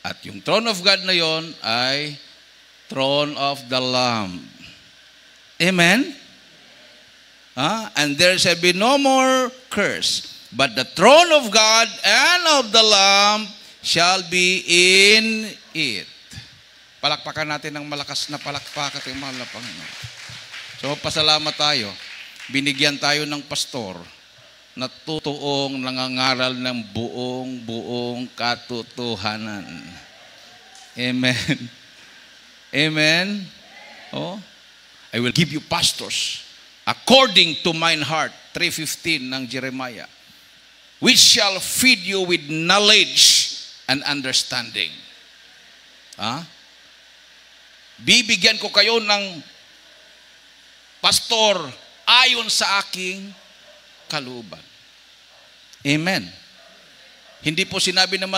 At yung throne of God na yon ay throne of the Lamb. Amen? And there shall be no more curse. But the throne of God and of the Lamb shall be in it. Palakpakan natin ng malakas na palakpak at yung mahal na Panginoon. So, pasalamat tayo. Binigyan tayo ng pastor na totoong nangangaral ng buong katotohanan. Amen. Amen. Oh, I will give you pastors according to mine heart. 3:15 ng Jeremiah. Which shall feed you with knowledge and understanding. Bibigyan ko kayo ng pastor ayon sa aking kalooban. Amen. Hindi po sinabi ng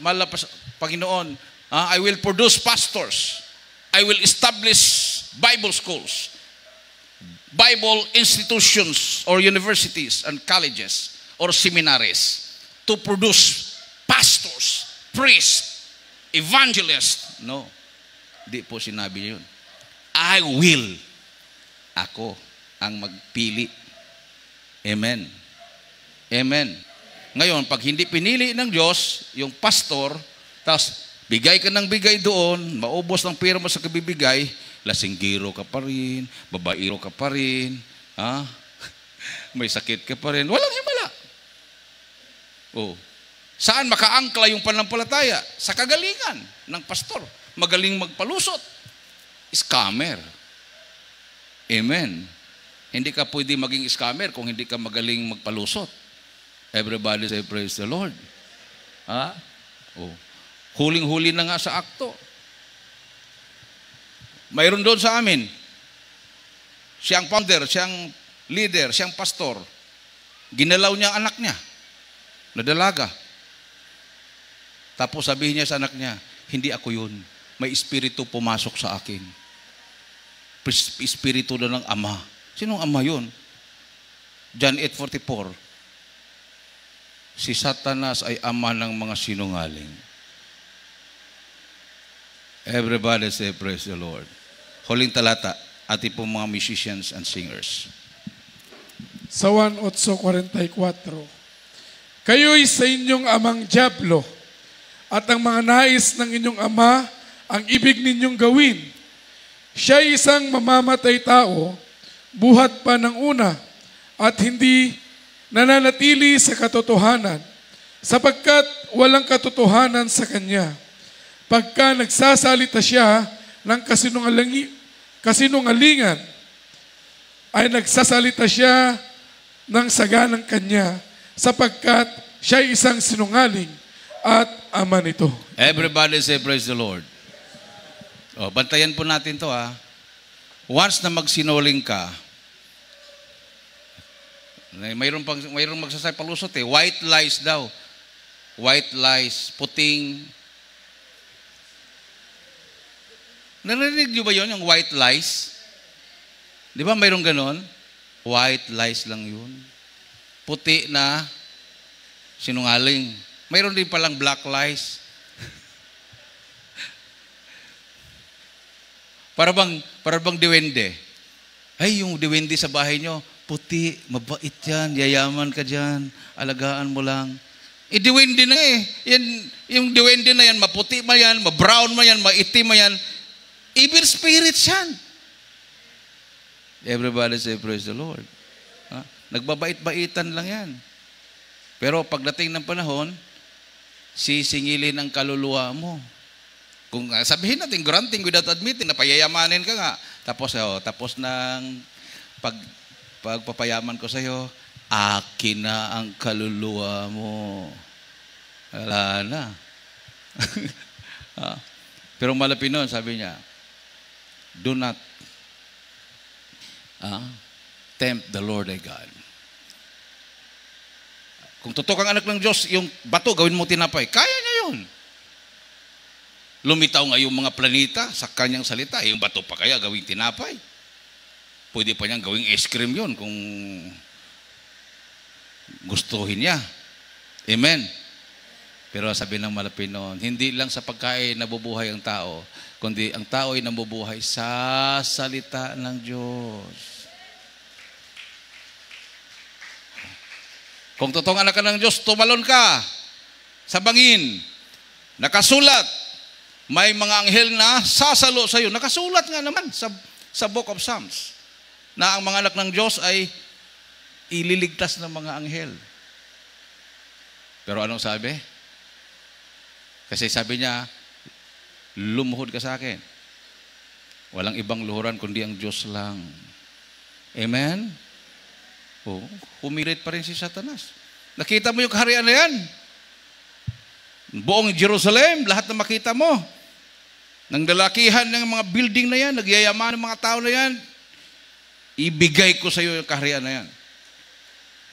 malapas Panginoon, I will produce pastors. I will establish Bible schools, Bible institutions or universities and colleges or seminaries to produce pastors, priests, evangelists. No. Di po sinabi yun. I will. Ako ang magpili. Amen. Amen. Ngayon, pag hindi pinili ng Diyos, yung pastor, tapos bigay ka ng bigay doon, maubos ng pera mo sa kabibigay, lasinggiro ka pa rin, babairo ka pa rin, may sakit ka pa rin, walang himala. Oh. Saan makaangkla yung pananampalataya? Sa kagalingan ng pastor. Magaling magpalusot. Scammer. Amen. Hindi ka pwede maging scammer kung hindi ka magaling magpalusot. Everybody say, praise the Lord. Oh. Huling-huli na nga sa akto. Mayroon doon sa amin. Siyang founder, siyang leader, siyang pastor. Ginalaw niya ang anak niya. Nadalaga. Tapos sabihin niya sa anak niya, hindi ako yun. May espiritu pumasok sa akin. Espiritu na ng ama. Sinong ama yun? John 8:44. Si Satanas ay ama ng mga sinungaling. Everybody say, praise the Lord. Huling talata, ating pong mga musicians and singers. Sa 1:8:44. Kayo'y sa inyong amang dyablo, at ang mga nais ng inyong ama ang ibig ninyong gawin. Siya'y isang mamamatay tao, buhat pa ng una, at hindi nananatili sa katotohanan, sapagkat walang katotohanan sa kanya. Pagka nagsasalita siya ng kasinungalingan, ay nagsasalita siya ng saganang kanya, sapagkat siya'y isang sinungaling at ama nito. Everybody say, praise the Lord. Bantayan po natin to Once na magsinungaling ka, mayroong magsasabi palusot white lies daw. White lies, puting. Narinig niyo ba yun, yung white lies? Di ba mayroong ganon? White lies lang yun. Puti na sinungaling. Mayroon din palang black lies. Para bang diwende. Ay, yung diwende sa bahay nyo, puti, mabait yan, yayaman ka dyan, alagaan mo lang. Diwende na yung diwende na yan, maputi man yan, mabrown man yan, maitim man yan, evil spirits yan. Everybody say, praise the Lord. Nagbabait-baitan lang yan. Pero pagdating ng panahon, sisingilin ang kaluluwa mo. Kung sabihin natin, granting without admitting, napayayamanin ka nga. Tapos ng pagpapayaman ko sa'yo, akin na ang kaluluwa mo. Wala na. Pero malapit nun, sabi niya, do not tempt the Lord thy God. Kung totoo kang anak ng Diyos, yung bato, gawin mo tinapay. Kaya niya yun. Lumitaw nga yung mga planeta sa kanyang salita. Yung bato pa kaya gawing tinapay. Pwede pa niyang gawing ice cream yun kung gustuhin niya. Amen. Pero sabi ng malapit noon, hindi lang sa pagkain nabubuhay ang tao, kundi ang tao ay nabubuhay sa salita ng Diyos. Kung totoong anak ka ng Diyos, tumalon ka sa bangin. Nakasulat. May mga anghel na sasalo sa iyo. Nakasulat nga naman sa Book of Psalms na ang mga anak ng Diyos ay ililigtas ng mga anghel. Pero anong sabi? Kasi sabi niya, lumuhod ka sa akin. Walang ibang luhuran kundi ang Diyos lang. Amen? Humirit pa rin si Satanas. Nakita mo yung kaharian na yan? Buong Jerusalem, lahat na makita mo. Nang lalakihan ng mga building na yan, nagyayaman ng mga tao na yan, ibigay ko sa iyo yung kaharian na yan.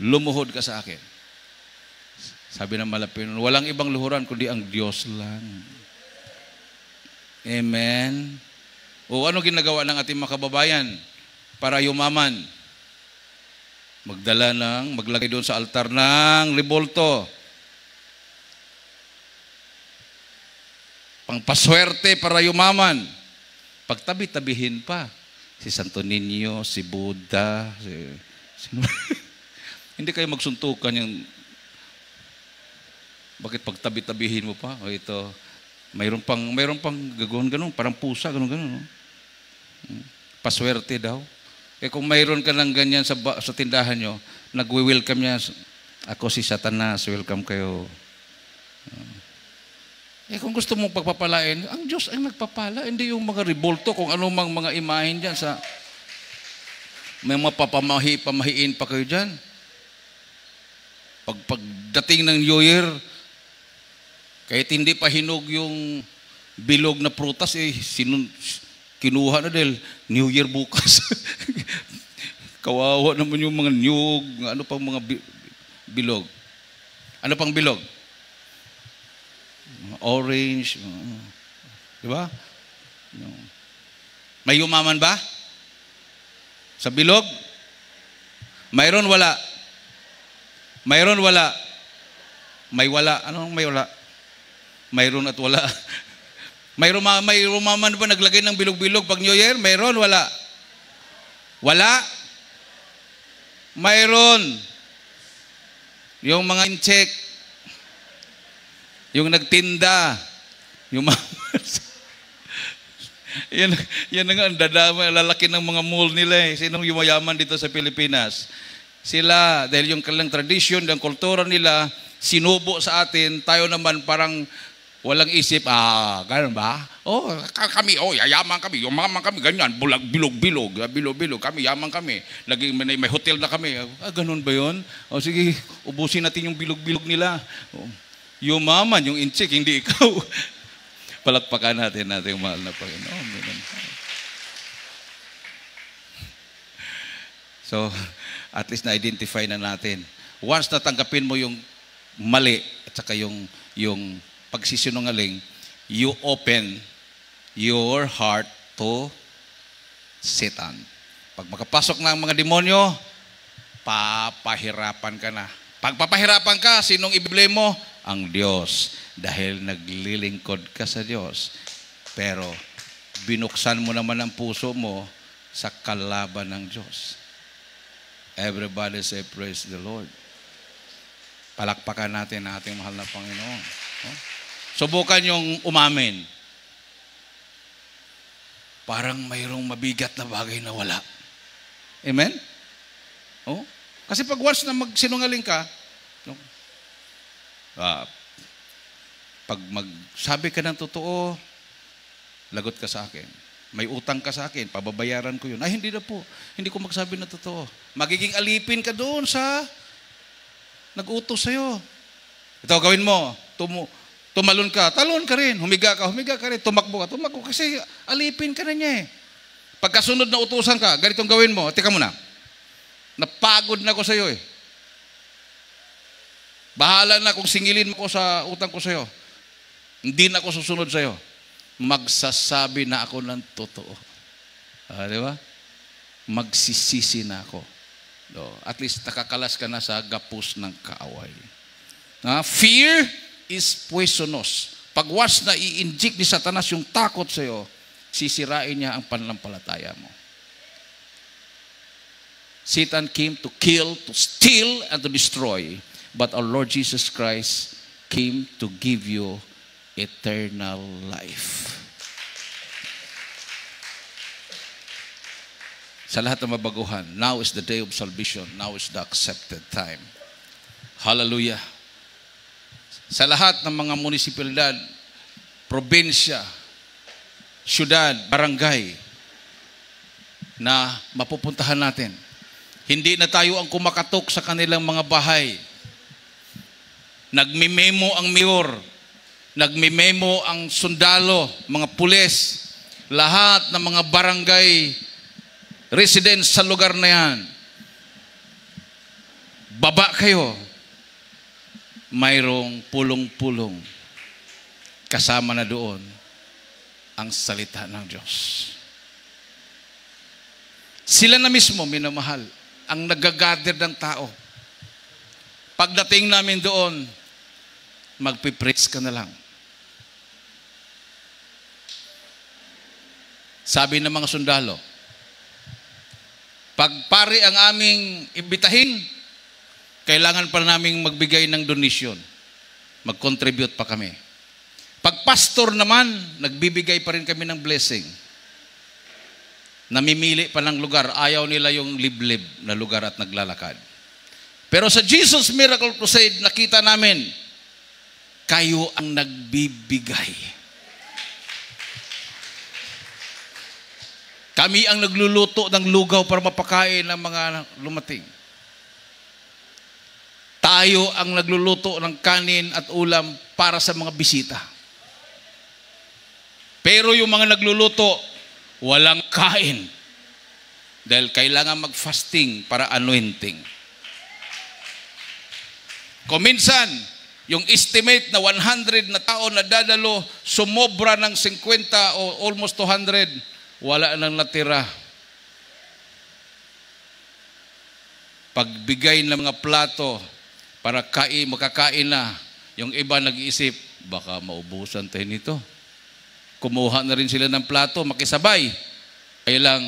Lumuhod ka sa akin. Sabi ng malapit, walang ibang luhuran kundi ang Diyos lang. Amen. Ano ginagawa ng ating mga kababayan para yumaman? Maglagay doon sa altar ng rebolto. Pangpaswerte para yumaman. Pagtabi-tabihin pa. Si Santo Niño, si Buddha, hindi kayo magsuntukan yung bakit pagtabi-tabihin mo pa? Ito, mayroon pang ganoon, parang pusa, ganoon. Paswerte daw. Kung mayroon ka ng ganyan sa tindahan nyo, nagwe-welcome niya, ako si Satanas, welcome kayo. Kung gusto mong pagpapalain, ang Diyos ang nagpapala, hindi yung mga rebolto, kung anumang mga imahin dyan sa may mga pamahiin pa kayo dyan. Pagdating ng New Year, kahit hindi pa hinog yung bilog na prutas, kinuha na dahil New Year bukas. Kawawa naman yung mga niyog, ano pang mga bilog. Ano pang bilog? Orange. Di ba? May yumaman ba? Sa bilog? Mayroon, wala? Mayroon, wala? May wala. Anong may wala? Mayroon at wala. May rumaman ba naglagay ng bilog-bilog pag New Year? Mayroon, wala? Wala? Mayroon. Yung mga incheck, yung nagtinda, yung mga yan nga ang dadama, lalaki ng mga mall nila eh. Sinong yumayaman dito sa Pilipinas? Sila, dahil yung kanilang tradisyon, yung kultura nila, sinubo sa atin, tayo naman parang walang isip, gano'n ba? Kami, yayaman kami, yumaman kami, ganyan, bilog-bilog, kami, yaman kami. Lagi may hotel na kami. Gano'n ba yun? Sige, ubusin natin yung bilog-bilog nila. Yumaman, yung inchik, hindi ikaw. Palakpakan natin yung mahal na Panginoon. So, at least na-identify na natin. Once natanggapin mo yung mali at saka yung pagsisinungaling, you open your heart to Satan. Pag makapasok na ang mga demonyo, papahirapan ka na. Pag papahirapan ka, sinong i-blame mo? Ang Diyos. Dahil naglilingkod ka sa Diyos. Pero binuksan mo naman ang puso mo sa kalaban ng Diyos. Everybody say, praise the Lord. Palakpakan natin ang ating mahal na Panginoon. Subukan yung umamin. Parang mayroong mabigat na bagay na wala. Amen? Kasi pag once na magsinungaling ka, Ah, pag magsabi ka ng totoo, lagot ka sa akin. May utang ka sa akin, pababayaran ko yun. Ay, hindi na po. Hindi ko magsabi ng totoo. Magiging alipin ka doon sa nag-utos sa'yo. Ito, gawin mo. Tumalon ka, talon ka rin. Humiga ka rin. Tumakbo kasi alipin ka na niya eh. Pagkasunod na utusan ka, ganitong gawin mo. Teka muna. Napagod na ako sa'yo eh. Bahala na kung singilin mo ko sa utang ko sa'yo. Hindi na ako susunod sa'yo. Magsasabi na ako ng totoo. Di ba? Magsisisi na ako. At least nakakalas ka na sa gapos ng kaaway. Fear is poisonous. Pagwas na i-inject ni Satanas yung takot sa'yo, sisirain niya ang pananampalataya mo. Satan came to kill, to steal, and to destroy. But our Lord Jesus Christ came to give you eternal life. Sa lahat ng mabaguhan, now is the day of salvation. Now is the accepted time. Hallelujah. Sa lahat ng mga munisipalidad, probinsya, syudad, barangay na mapupuntahan natin, hindi na tayo ang kumakatok sa kanilang mga bahay. Nagmimemo ang mayor, nagmimemo ang sundalo, mga pulis, lahat ng mga barangay residents sa lugar na yan. Baba kayo. Mayroong pulong-pulong. Kasama na doon ang salita ng Diyos. Sila na mismo, minamahal, ang nagagather ng tao. Pagdating namin doon, magpipreach ka na lang. Sabi ng mga sundalo, pag pari ang aming imbitahin, kailangan pa naming magbigay ng donation. Mag-contribute pa kami. Pag pastor naman, nagbibigay pa rin kami ng blessing. Namimili pa ng lugar. Ayaw nila yung liblib na lugar at naglalakad. Pero sa Jesus Miracle Crusade, nakita namin, kayo ang nagbibigay. Kami ang nagluluto ng lugaw para mapakain ng mga lumating. Tayo ang nagluluto ng kanin at ulam para sa mga bisita. Pero yung mga nagluluto, walang kain. Dahil kailangan mag-fasting para anointing. Kung minsan, yung estimate na 100 na tao na dadalo, sumobra ng 50 o almost 200, wala nang natira. Pagbigay ng mga plato para makakain na, yung iba nag-iisip, baka maubusan tayo nito. Kumuha na rin sila ng plato, makisabay. Kaya lang,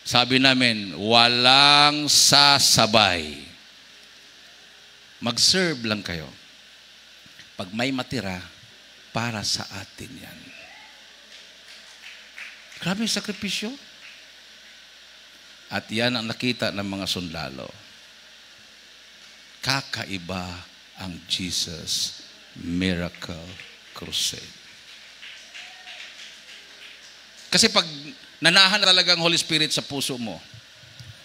sabi namin, walang sasabay. Mag-serve lang kayo. Pag may matira, para sa atin yan. Grabe yung sakripisyo. At yan ang nakita ng mga sundalo. Kakaiba ang Jesus Miracle Crusade. Kasi pag nanahan na talaga ang Holy Spirit sa puso mo,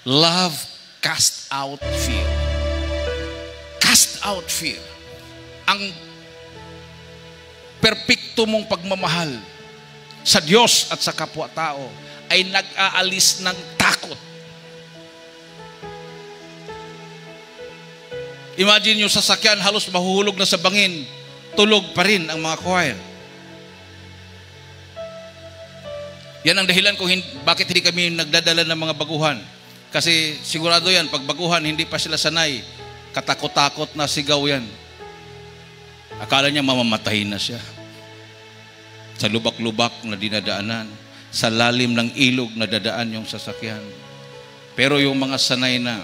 love cast out fear. Cast out fear. Ang perpekto mong pagmamahal sa Diyos at sa kapwa-tao ay nag-aalis ng takot. Imagine yung sasakyan halos mahuhulog na sa bangin, tulog pa rin ang mga choir. Yan ang dahilan kung bakit hindi kami nagdadala ng mga baguhan. Kasi sigurado yan, pag baguhan, hindi pa sila sanay. Katakot-takot na sigaw yan. Akala niya mamamatahin na siya. Sa lubak-lubak na dinadaanan, sa lalim ng ilog na dadaan yung sasakyan. Pero yung mga sanay na,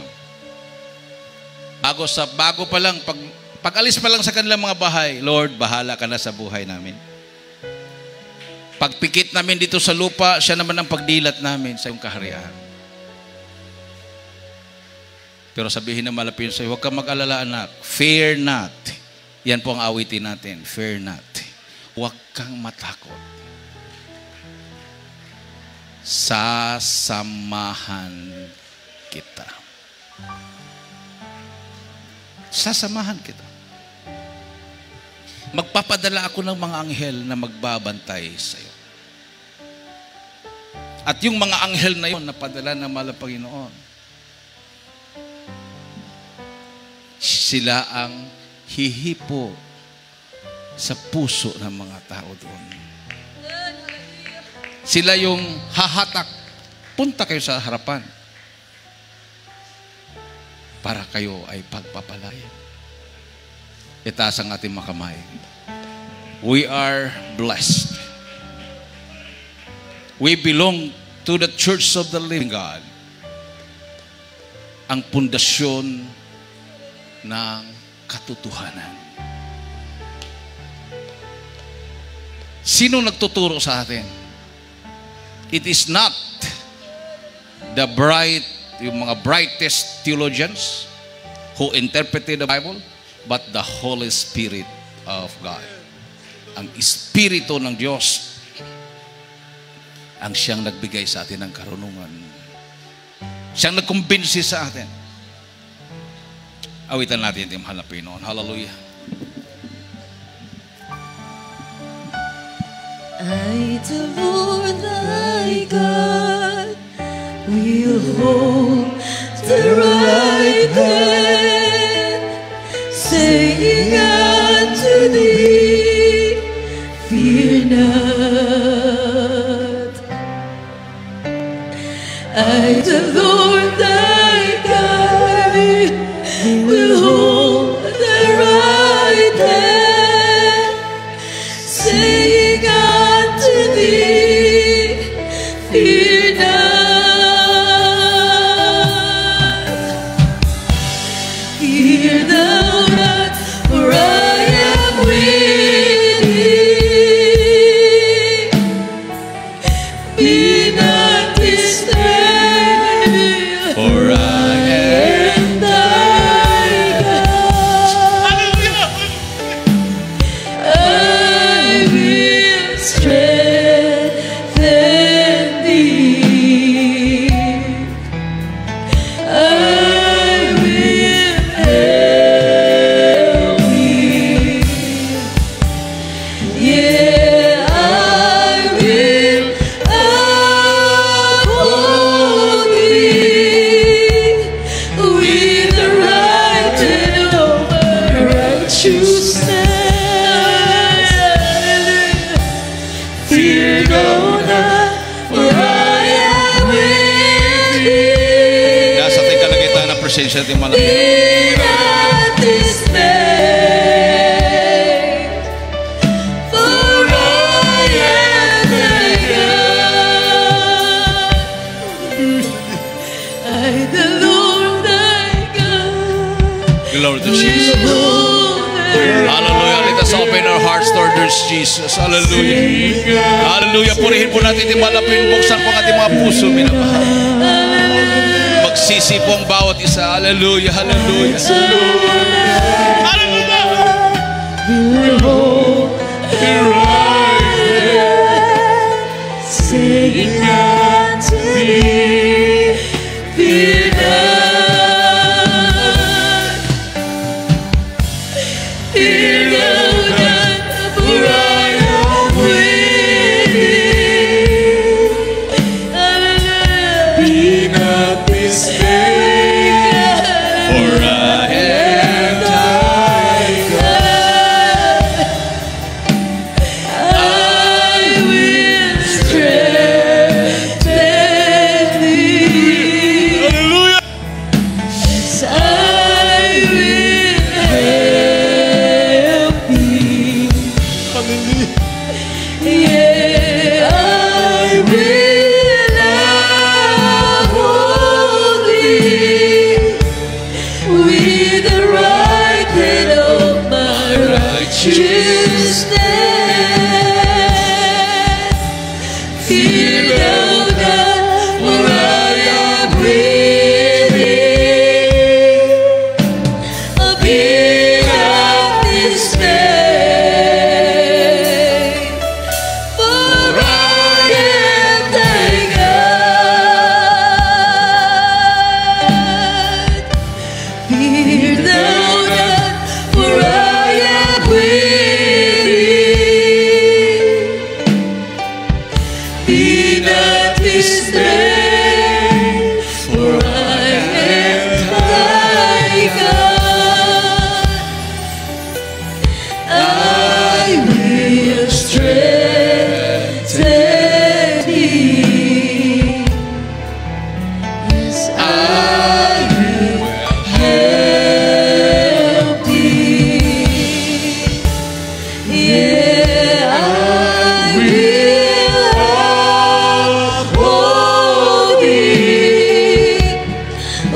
bago pa lang, pag-alis pa lang sa kanilang mga bahay, Lord, bahala ka na sa buhay namin. Pagpikit namin dito sa lupa, siya naman ang pagdilat namin sa iyong kaharian. Pero sabihin na malapit sa'yo, huwag kang mag-alala anak, fear not, Yan po ang awitin natin. Fear not. Huwag kang matakot. Sasamahan kita. Sasamahan kita. Magpapadala ako ng mga anghel na magbabantay sa iyo. At yung mga anghel na yun, napadala ng mahal na Panginoon, sila ang hihipo sa puso ng mga tao doon. Sila yung hahatak. Punta kayo sa harapan para kayo ay pagpapalayan. Itaas ang ating mga kamay. We are blessed. We belong to the Church of the Living God. Ang pundasyon ng katotohanan. Sino nagtuturo sa atin? It is not yung mga brightest theologians who interpreted the Bible, but the Holy Spirit of God. Ang Espiritu ng Diyos ang siyang nagbigay sa atin ng karunungan. Siyang nagkumbinsi sa atin. Awitan natin yung mahal na Panginoon. Hallelujah. I, the Lord thy God, will hold the right hand, saying unto thee, fear not. I, the Lord thy God, will hold the right hand, saying unto thee, fear not. Fear thou not, for I am with thee. Be not dismayed, For I am thy God. I will strengthen thee. I will help thee. Yeah, I will uphold thee with the right and over righteousness. Fear no not, for I am with thee. nasa ating kalagitnaan ng presensya natin malaki. Be not dismayed, for I am thy God. I, the Lord thy God, Glory to Jesus. Hallelujah. Let us open our hearts towards Jesus. Hallelujah. Hallelujah. Purihin po natin yung malapin. Buksan po ang ating mga puso, minamahal. Magsisi po ang bawat isa. Hallelujah. Hallelujah. Hallelujah. will hold the right hand, saying unto thee, fear not. Fear thou not, for I am with thee. Be not dismayed, For I am thy God. I will strengthen thee. Hallelujah.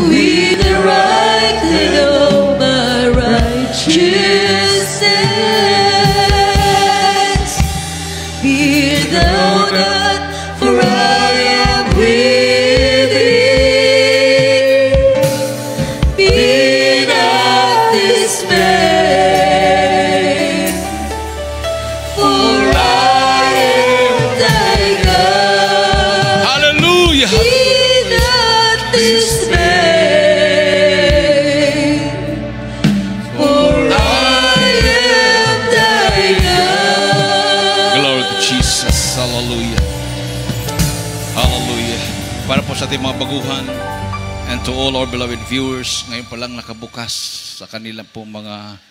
with the right hand of my righteousness. Fear thou not, for I am with thee. Be not dismayed, for I am thy God. Hallelujah! Be not dismayed, for I am thy God. Glory to Jesus. Hallelujah. Hallelujah. Para po sa ating mga baguhan and to all our beloved viewers, ngayon pa lang nakabukas sa kanilang po mga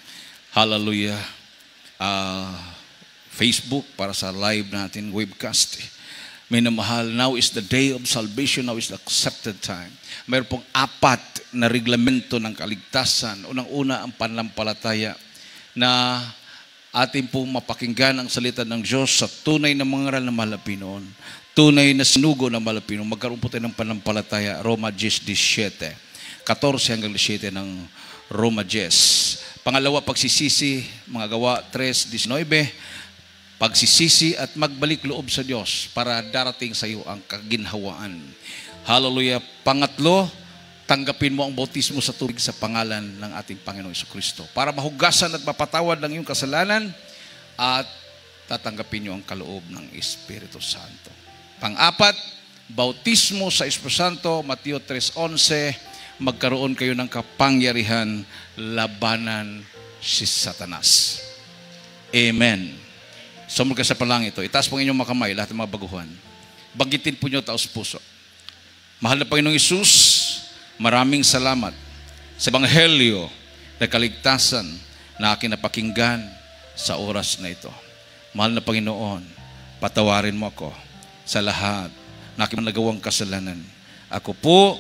hallelujah Facebook para sa live natin webcast. Minamahal, now is the day of salvation, now is the accepted time. Mayroon pong 4 na reglamento ng kaligtasan. Unang-una ang pananampalataya na atin pong mapakinggan ang salita ng Diyos sa tunay na mga aral na malapinon. Tunay na sinugo na malapinon. Magkaroon po tayo ng pananampalataya. Roma 10:17. 14 hanggang 17 ng Roma 10. Pangalawa, pagsisisi. Mga Gawa 3:19. Pagsisisi at magbalik loob sa Diyos para darating sa iyo ang kaginhawaan. Hallelujah. Pangatlo, tanggapin mo ang bautismo sa tubig sa pangalan ng ating Panginoong Jesucristo para mahugasan at mapatawad ng iyong kasalanan at tatanggapin niyo ang kaloob ng Espiritu Santo. Pang-apat, bautismo sa Espiritu Santo, Mateo 3:11, magkaroon kayo ng kapangyarihan labanan si Satanas. Amen. Sumul ka sa palangit ito. Itaas po ang inyong mga kamay, lahat ng mga baguhan. Banggitin po niyo taos puso. Mahal na Panginoong Hesus, maraming salamat sa Ebanghelyo na kaligtasan na aking napakinggan sa oras na ito. Mahal na Panginoon, patawarin mo ako sa lahat na aking nagawang kasalanan. Ako po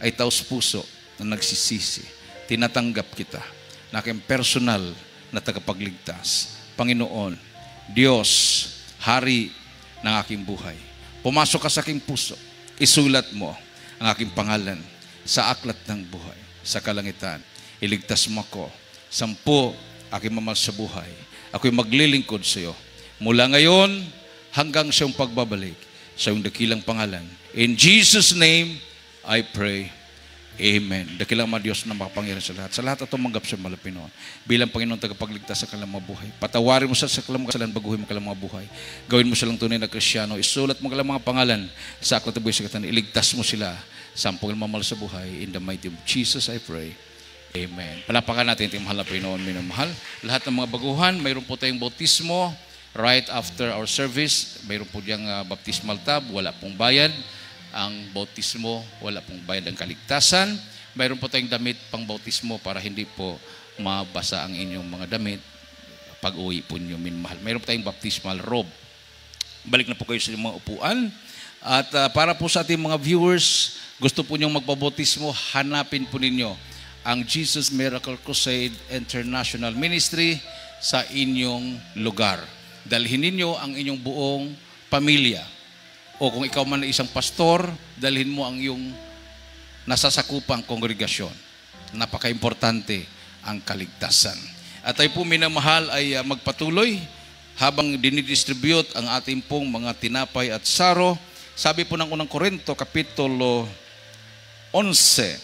ay taos puso na nagsisisi. Tinatanggap kita na aking personal na tagapagligtas. Panginoon, Diyos, Hari ng aking buhay. Pumasok ka sa aking puso. Isulat mo ang aking pangalan sa aklat ng buhay, sa kalangitan. Iligtas mo ako. 10, aking mamahal sa buhay. Ako'y maglilingkod sa iyo. Mula ngayon hanggang sa iyong pagbabalik sa iyong dakilang pangalan. In Jesus' name, I pray. Amen. Dakilang mga Diyos na makapangyarihan sa lahat. Sa lahat ito manggap sa malapinon. Bilang Panginoon tagapagligtas sa kanilang mga buhay. Patawarin mo sa kanilang kasalanan, baguhin mo kanilang mga buhay. Gawin mo silang tunay na Kristyano. Isulat mo kanilang mga pangalan sa aklat ng buhay sa katan. Iligtas mo sila sa ampong mamahal sa buhay. In the mighty name of Jesus, I pray. Amen. Palapakan natin ito mahal na Panginoon, minamahal. Lahat ng mga baguhan, mayroon po tayong bautismo right after our service. Mayroon po diyang baptismal tab, wala pong bayad. Ang bautismo, wala pong bayad ang kaligtasan. Mayroon po tayong damit pang bautismo para hindi po mabasa ang inyong mga damit pag uwi po niyo, minamahal. Mayroon po tayong baptismal robe. Balik na po kayo sa inyong mga upuan. At para po sa ating mga viewers, gusto po niyong magpabautismo, hanapin po ninyo ang Jesus Miracle Crusade International Ministry sa inyong lugar. Dalhin ninyo ang inyong buong pamilya. O kung ikaw man ay isang pastor, dalhin mo ang iyong nasasakupang kongregasyon. Napaka-importante ang kaligtasan. At tayo po minamahal ay magpatuloy habang dinidistribute ang ating pong mga tinapay at saro. Sabi po ng unang Korinto, Kapitulo 11,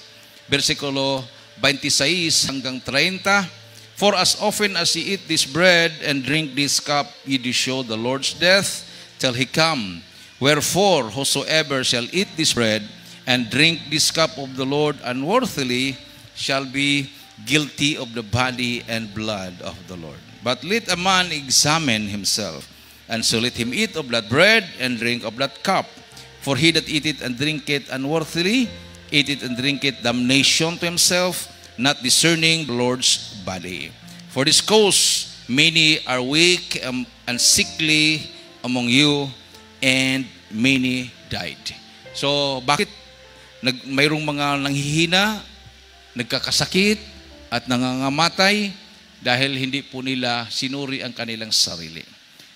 versikulo 26 hanggang 30, For as often as ye eat this bread and drink this cup, ye do show the Lord's death till he come. Wherefore, whosoever shall eat this bread and drink this cup of the Lord unworthily shall be guilty of the body and blood of the Lord. But let a man examine himself, and so let him eat of that bread and drink of that cup. For he that eateth and drinketh unworthily, eateth and drinketh damnation to himself, not discerning the Lord's body. For this cause many are weak and sickly among you, and many died. So, bakit mayroong mga nanghihina, nagkakasakit, at nangangamatay dahil hindi po nila sinuri ang kanilang sarili.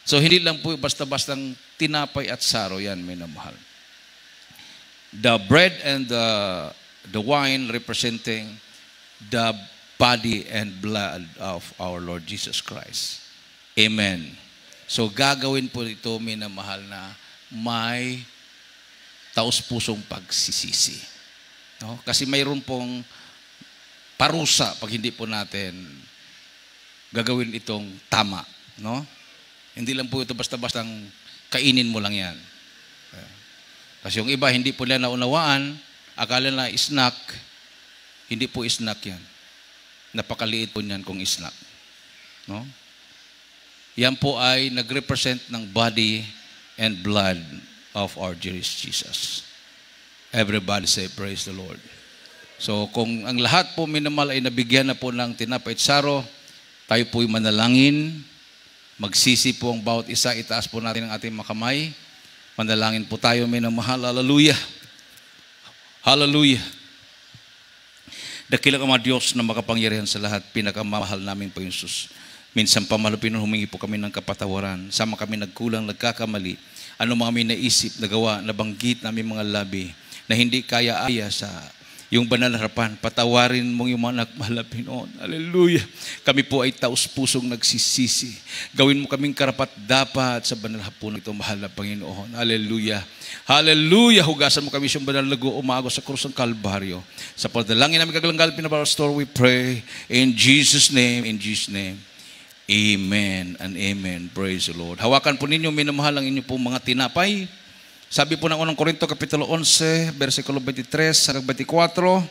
So, hindi lang po basta-bastang tinapay at saro yan, minamahal. The bread and the wine representing the body and blood of our Lord Jesus Christ. Amen. So gagawin po ito, minamahal, na may taos-pusong pagsisisi. No? Kasi mayroon pong parusa pag hindi po natin gagawin itong tama. No? Hindi lang po ito basta-bastang kainin mo lang yan. Kasi yung iba, hindi po nila naunawaan, akala na snack, hindi po snack yan. Napakaliit po niyan kung snack. No? Yan po ay nag-represent ng body and blood of our dearest Jesus. Everybody say, praise the Lord. So kung ang lahat po, minamahal, ay nabigyan na po ng tinapay at saro, tayo po'y manalangin, magsisi po ang bawat isa, itaas po natin ang ating mga kamay, manalangin po tayo, minamahal. Hallelujah. Hallelujah. Dakilang Ama Diyos na makapangyarihan sa lahat, pinakamahal namin po yung Sus. Minsan pa malupin, humingi po kami ng kapatawaran. Sama kami nagkulang, nagkakamali. Ano mga kami naisip, nagawa, nabanggit namin mga labi na hindi kaya-aya sa yung banal na harapan. Patawarin mong yung mga nagmahal na Pinoon. Hallelujah. Kami po ay taos-pusong nagsisisi. Gawin mo kaming karapat-dapat sa banal hapon ito, mahal na Panginoon. Hallelujah. Hallelujah. Hugasan mo kami sa banal na umago sa krus ng Kalbaryo. Sa pagdalangin namin kagalanggal, pinabawal store, we pray in Jesus' name, in Jesus' name. Amen and amen. Praise the Lord. Hawakan po ninyo, minamahal, ang inyo pong mga tinapay. Sabi po ng unang Korinto, Kapitulo 11, versikulo 23 hanggang 24,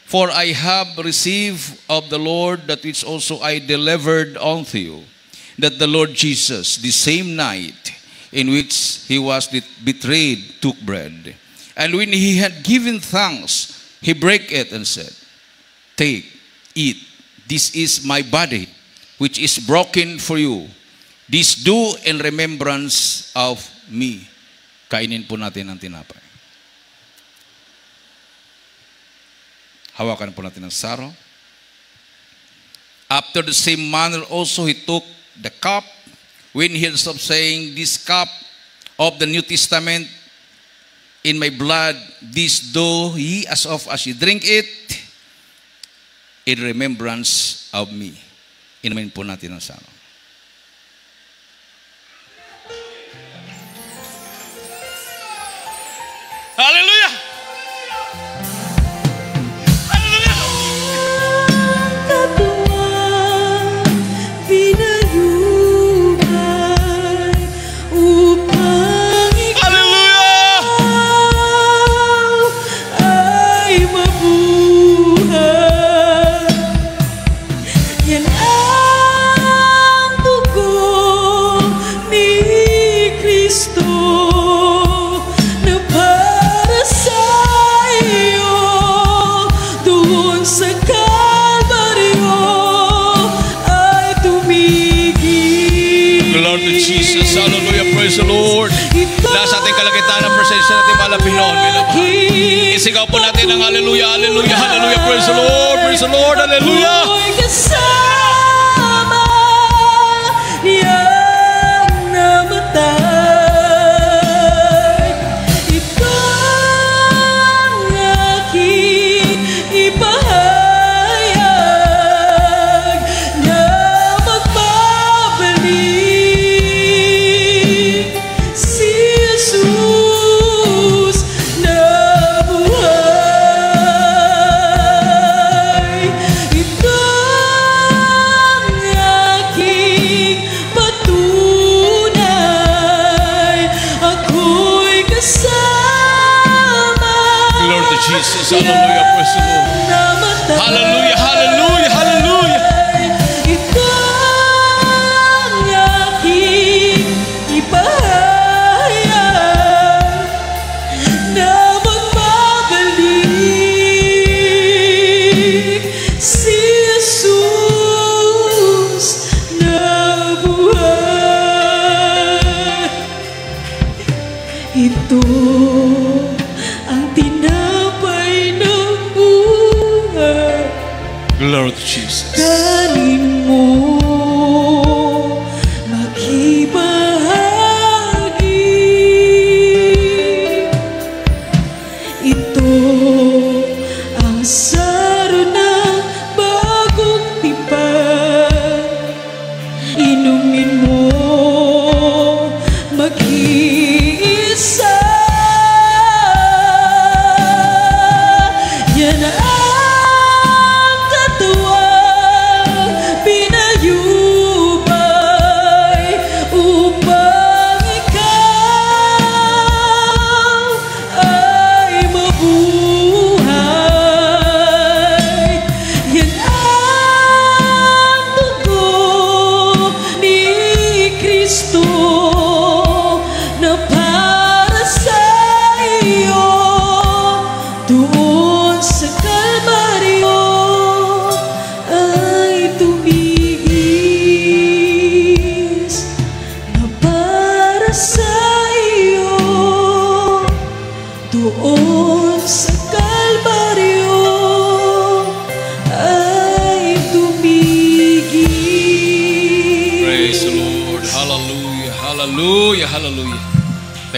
For I have received of the Lord that which also I delivered unto you, that the Lord Jesus, the same night in which he was betrayed, took bread. And when he had given thanks, he brake it and said, Take, eat, this is my body, which is broken for you. This do in remembrance of me. Kainin po natin ang tinapay. Hawakan po natin ang saro. After the same manner also he took the cup, when he had stopped saying, This cup of the New Testament in my blood, this do ye as oft as you drink it, in remembrance of me. Inumin po natin ang saro. Hallelujah! Hallelujah! Katuwang pinayugay upang ikaw ay mabuhay. Yan ang dugo ni Kristo na para sa iyo doon sa Kalbaryo ay tumigil. Lord of Jesus, hallelujah, praise the Lord. Nasa ating kalagitnaan ang presensya natin, mahal na Pinoon. Isigaw po natin ang hallelujah, hallelujah, hallelujah, praise the Lord, hallelujah. Ako'y kasama niyang namatay. Ito ang aking ipahayag na magbabalik si Jesus na buhay. Ito ang aking patunay. Ako'y kasama Lord of Jesus, hallelujah, praise the Lord. namatay. Hallelujah, hallelujah, hallelujah. Ito ang aking ipahayag na magbabalik si Jesus na buhay. Ito ang tinapay ng buhay. Lord of Jesus. Kanin mo, makibahagi. Ito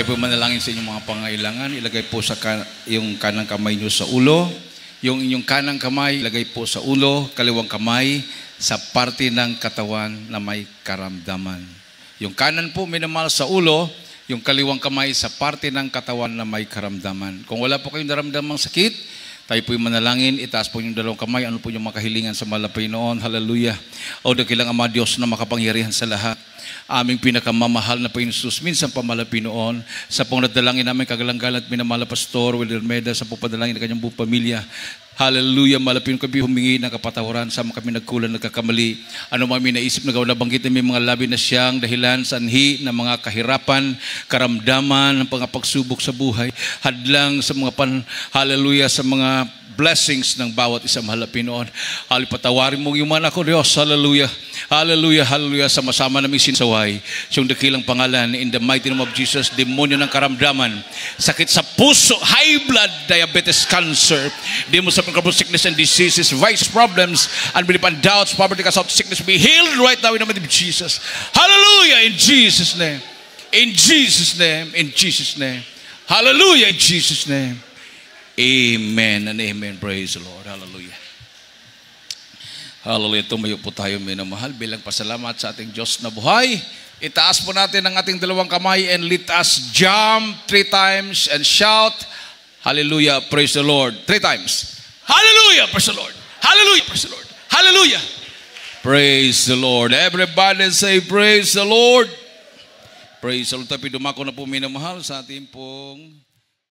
Tayo po manalangin sa inyong mga pangailangan. Ilagay po sa yung kanang kamay nyo sa ulo. Yung inyong kanang kamay, ilagay po sa ulo, kaliwang kamay, sa parte ng katawan na may karamdaman. Yung kanan po minamahal sa ulo, yung kaliwang kamay sa parte ng katawan na may karamdaman. Kung wala po kayong naramdamang sakit, tayo po yung manalangin, itaas po yung dalawang kamay, ano po yung makahilingan sa mahal na Panginoon. Hallelujah. O dakilang Ama Diyos na makapangyarihan sa lahat. Aming pinakamamahal na Panginoon Jesus, minsan pa mahal na Panginoon, sa pong nadalangin namin kagalang-galang at minamahal na Pastor Willie Hermeda, sa pong padalangin ng kanyang buong pamilya. Hallelujah, malapin kami humingi ng kapatawaran sa kami nagkulang, nagkakamali. Ano mga naisip na gawin, nabanggit na may mga labi na siyang dahilan, sanhi ng mga kahirapan, karamdaman, ng mga pagsubok sa buhay, hadlang sa mga hallelujah, sa mga blessings ng bawat isang mahal na Pinoon. Hallelujah, patawarin mo yung mga ako, Diyos. Hallelujah. Hallelujah, hallelujah. Sama-sama namin sinsaway sa iyong dakilang pangalan, in the mighty name of Jesus. Demonyo ng karamdaman, sakit sa puso, high blood, diabetes, cancer, demons of incurable sickness and diseases, vice problems, unbelief and doubts, poverty, cause of sickness, be healed right now in the name of Jesus. Hallelujah, in Jesus' name. In Jesus' name. In Jesus' name. Hallelujah, in Jesus' name. Amen and amen. Praise the Lord. Hallelujah. Hallelujah. Tumayo po tayo, minamahal, bilang pasalamat sa ating Diyos na buhay. Itaas po natin ang ating dalawang kamay and let us jump 3 times and shout, hallelujah, praise the Lord. 3 times. Hallelujah, praise the Lord. Hallelujah, praise the Lord. Hallelujah. Praise the Lord. Everybody say, praise the Lord. Praise the Lord. Tapi dumako na po, minamahal, sa ating pong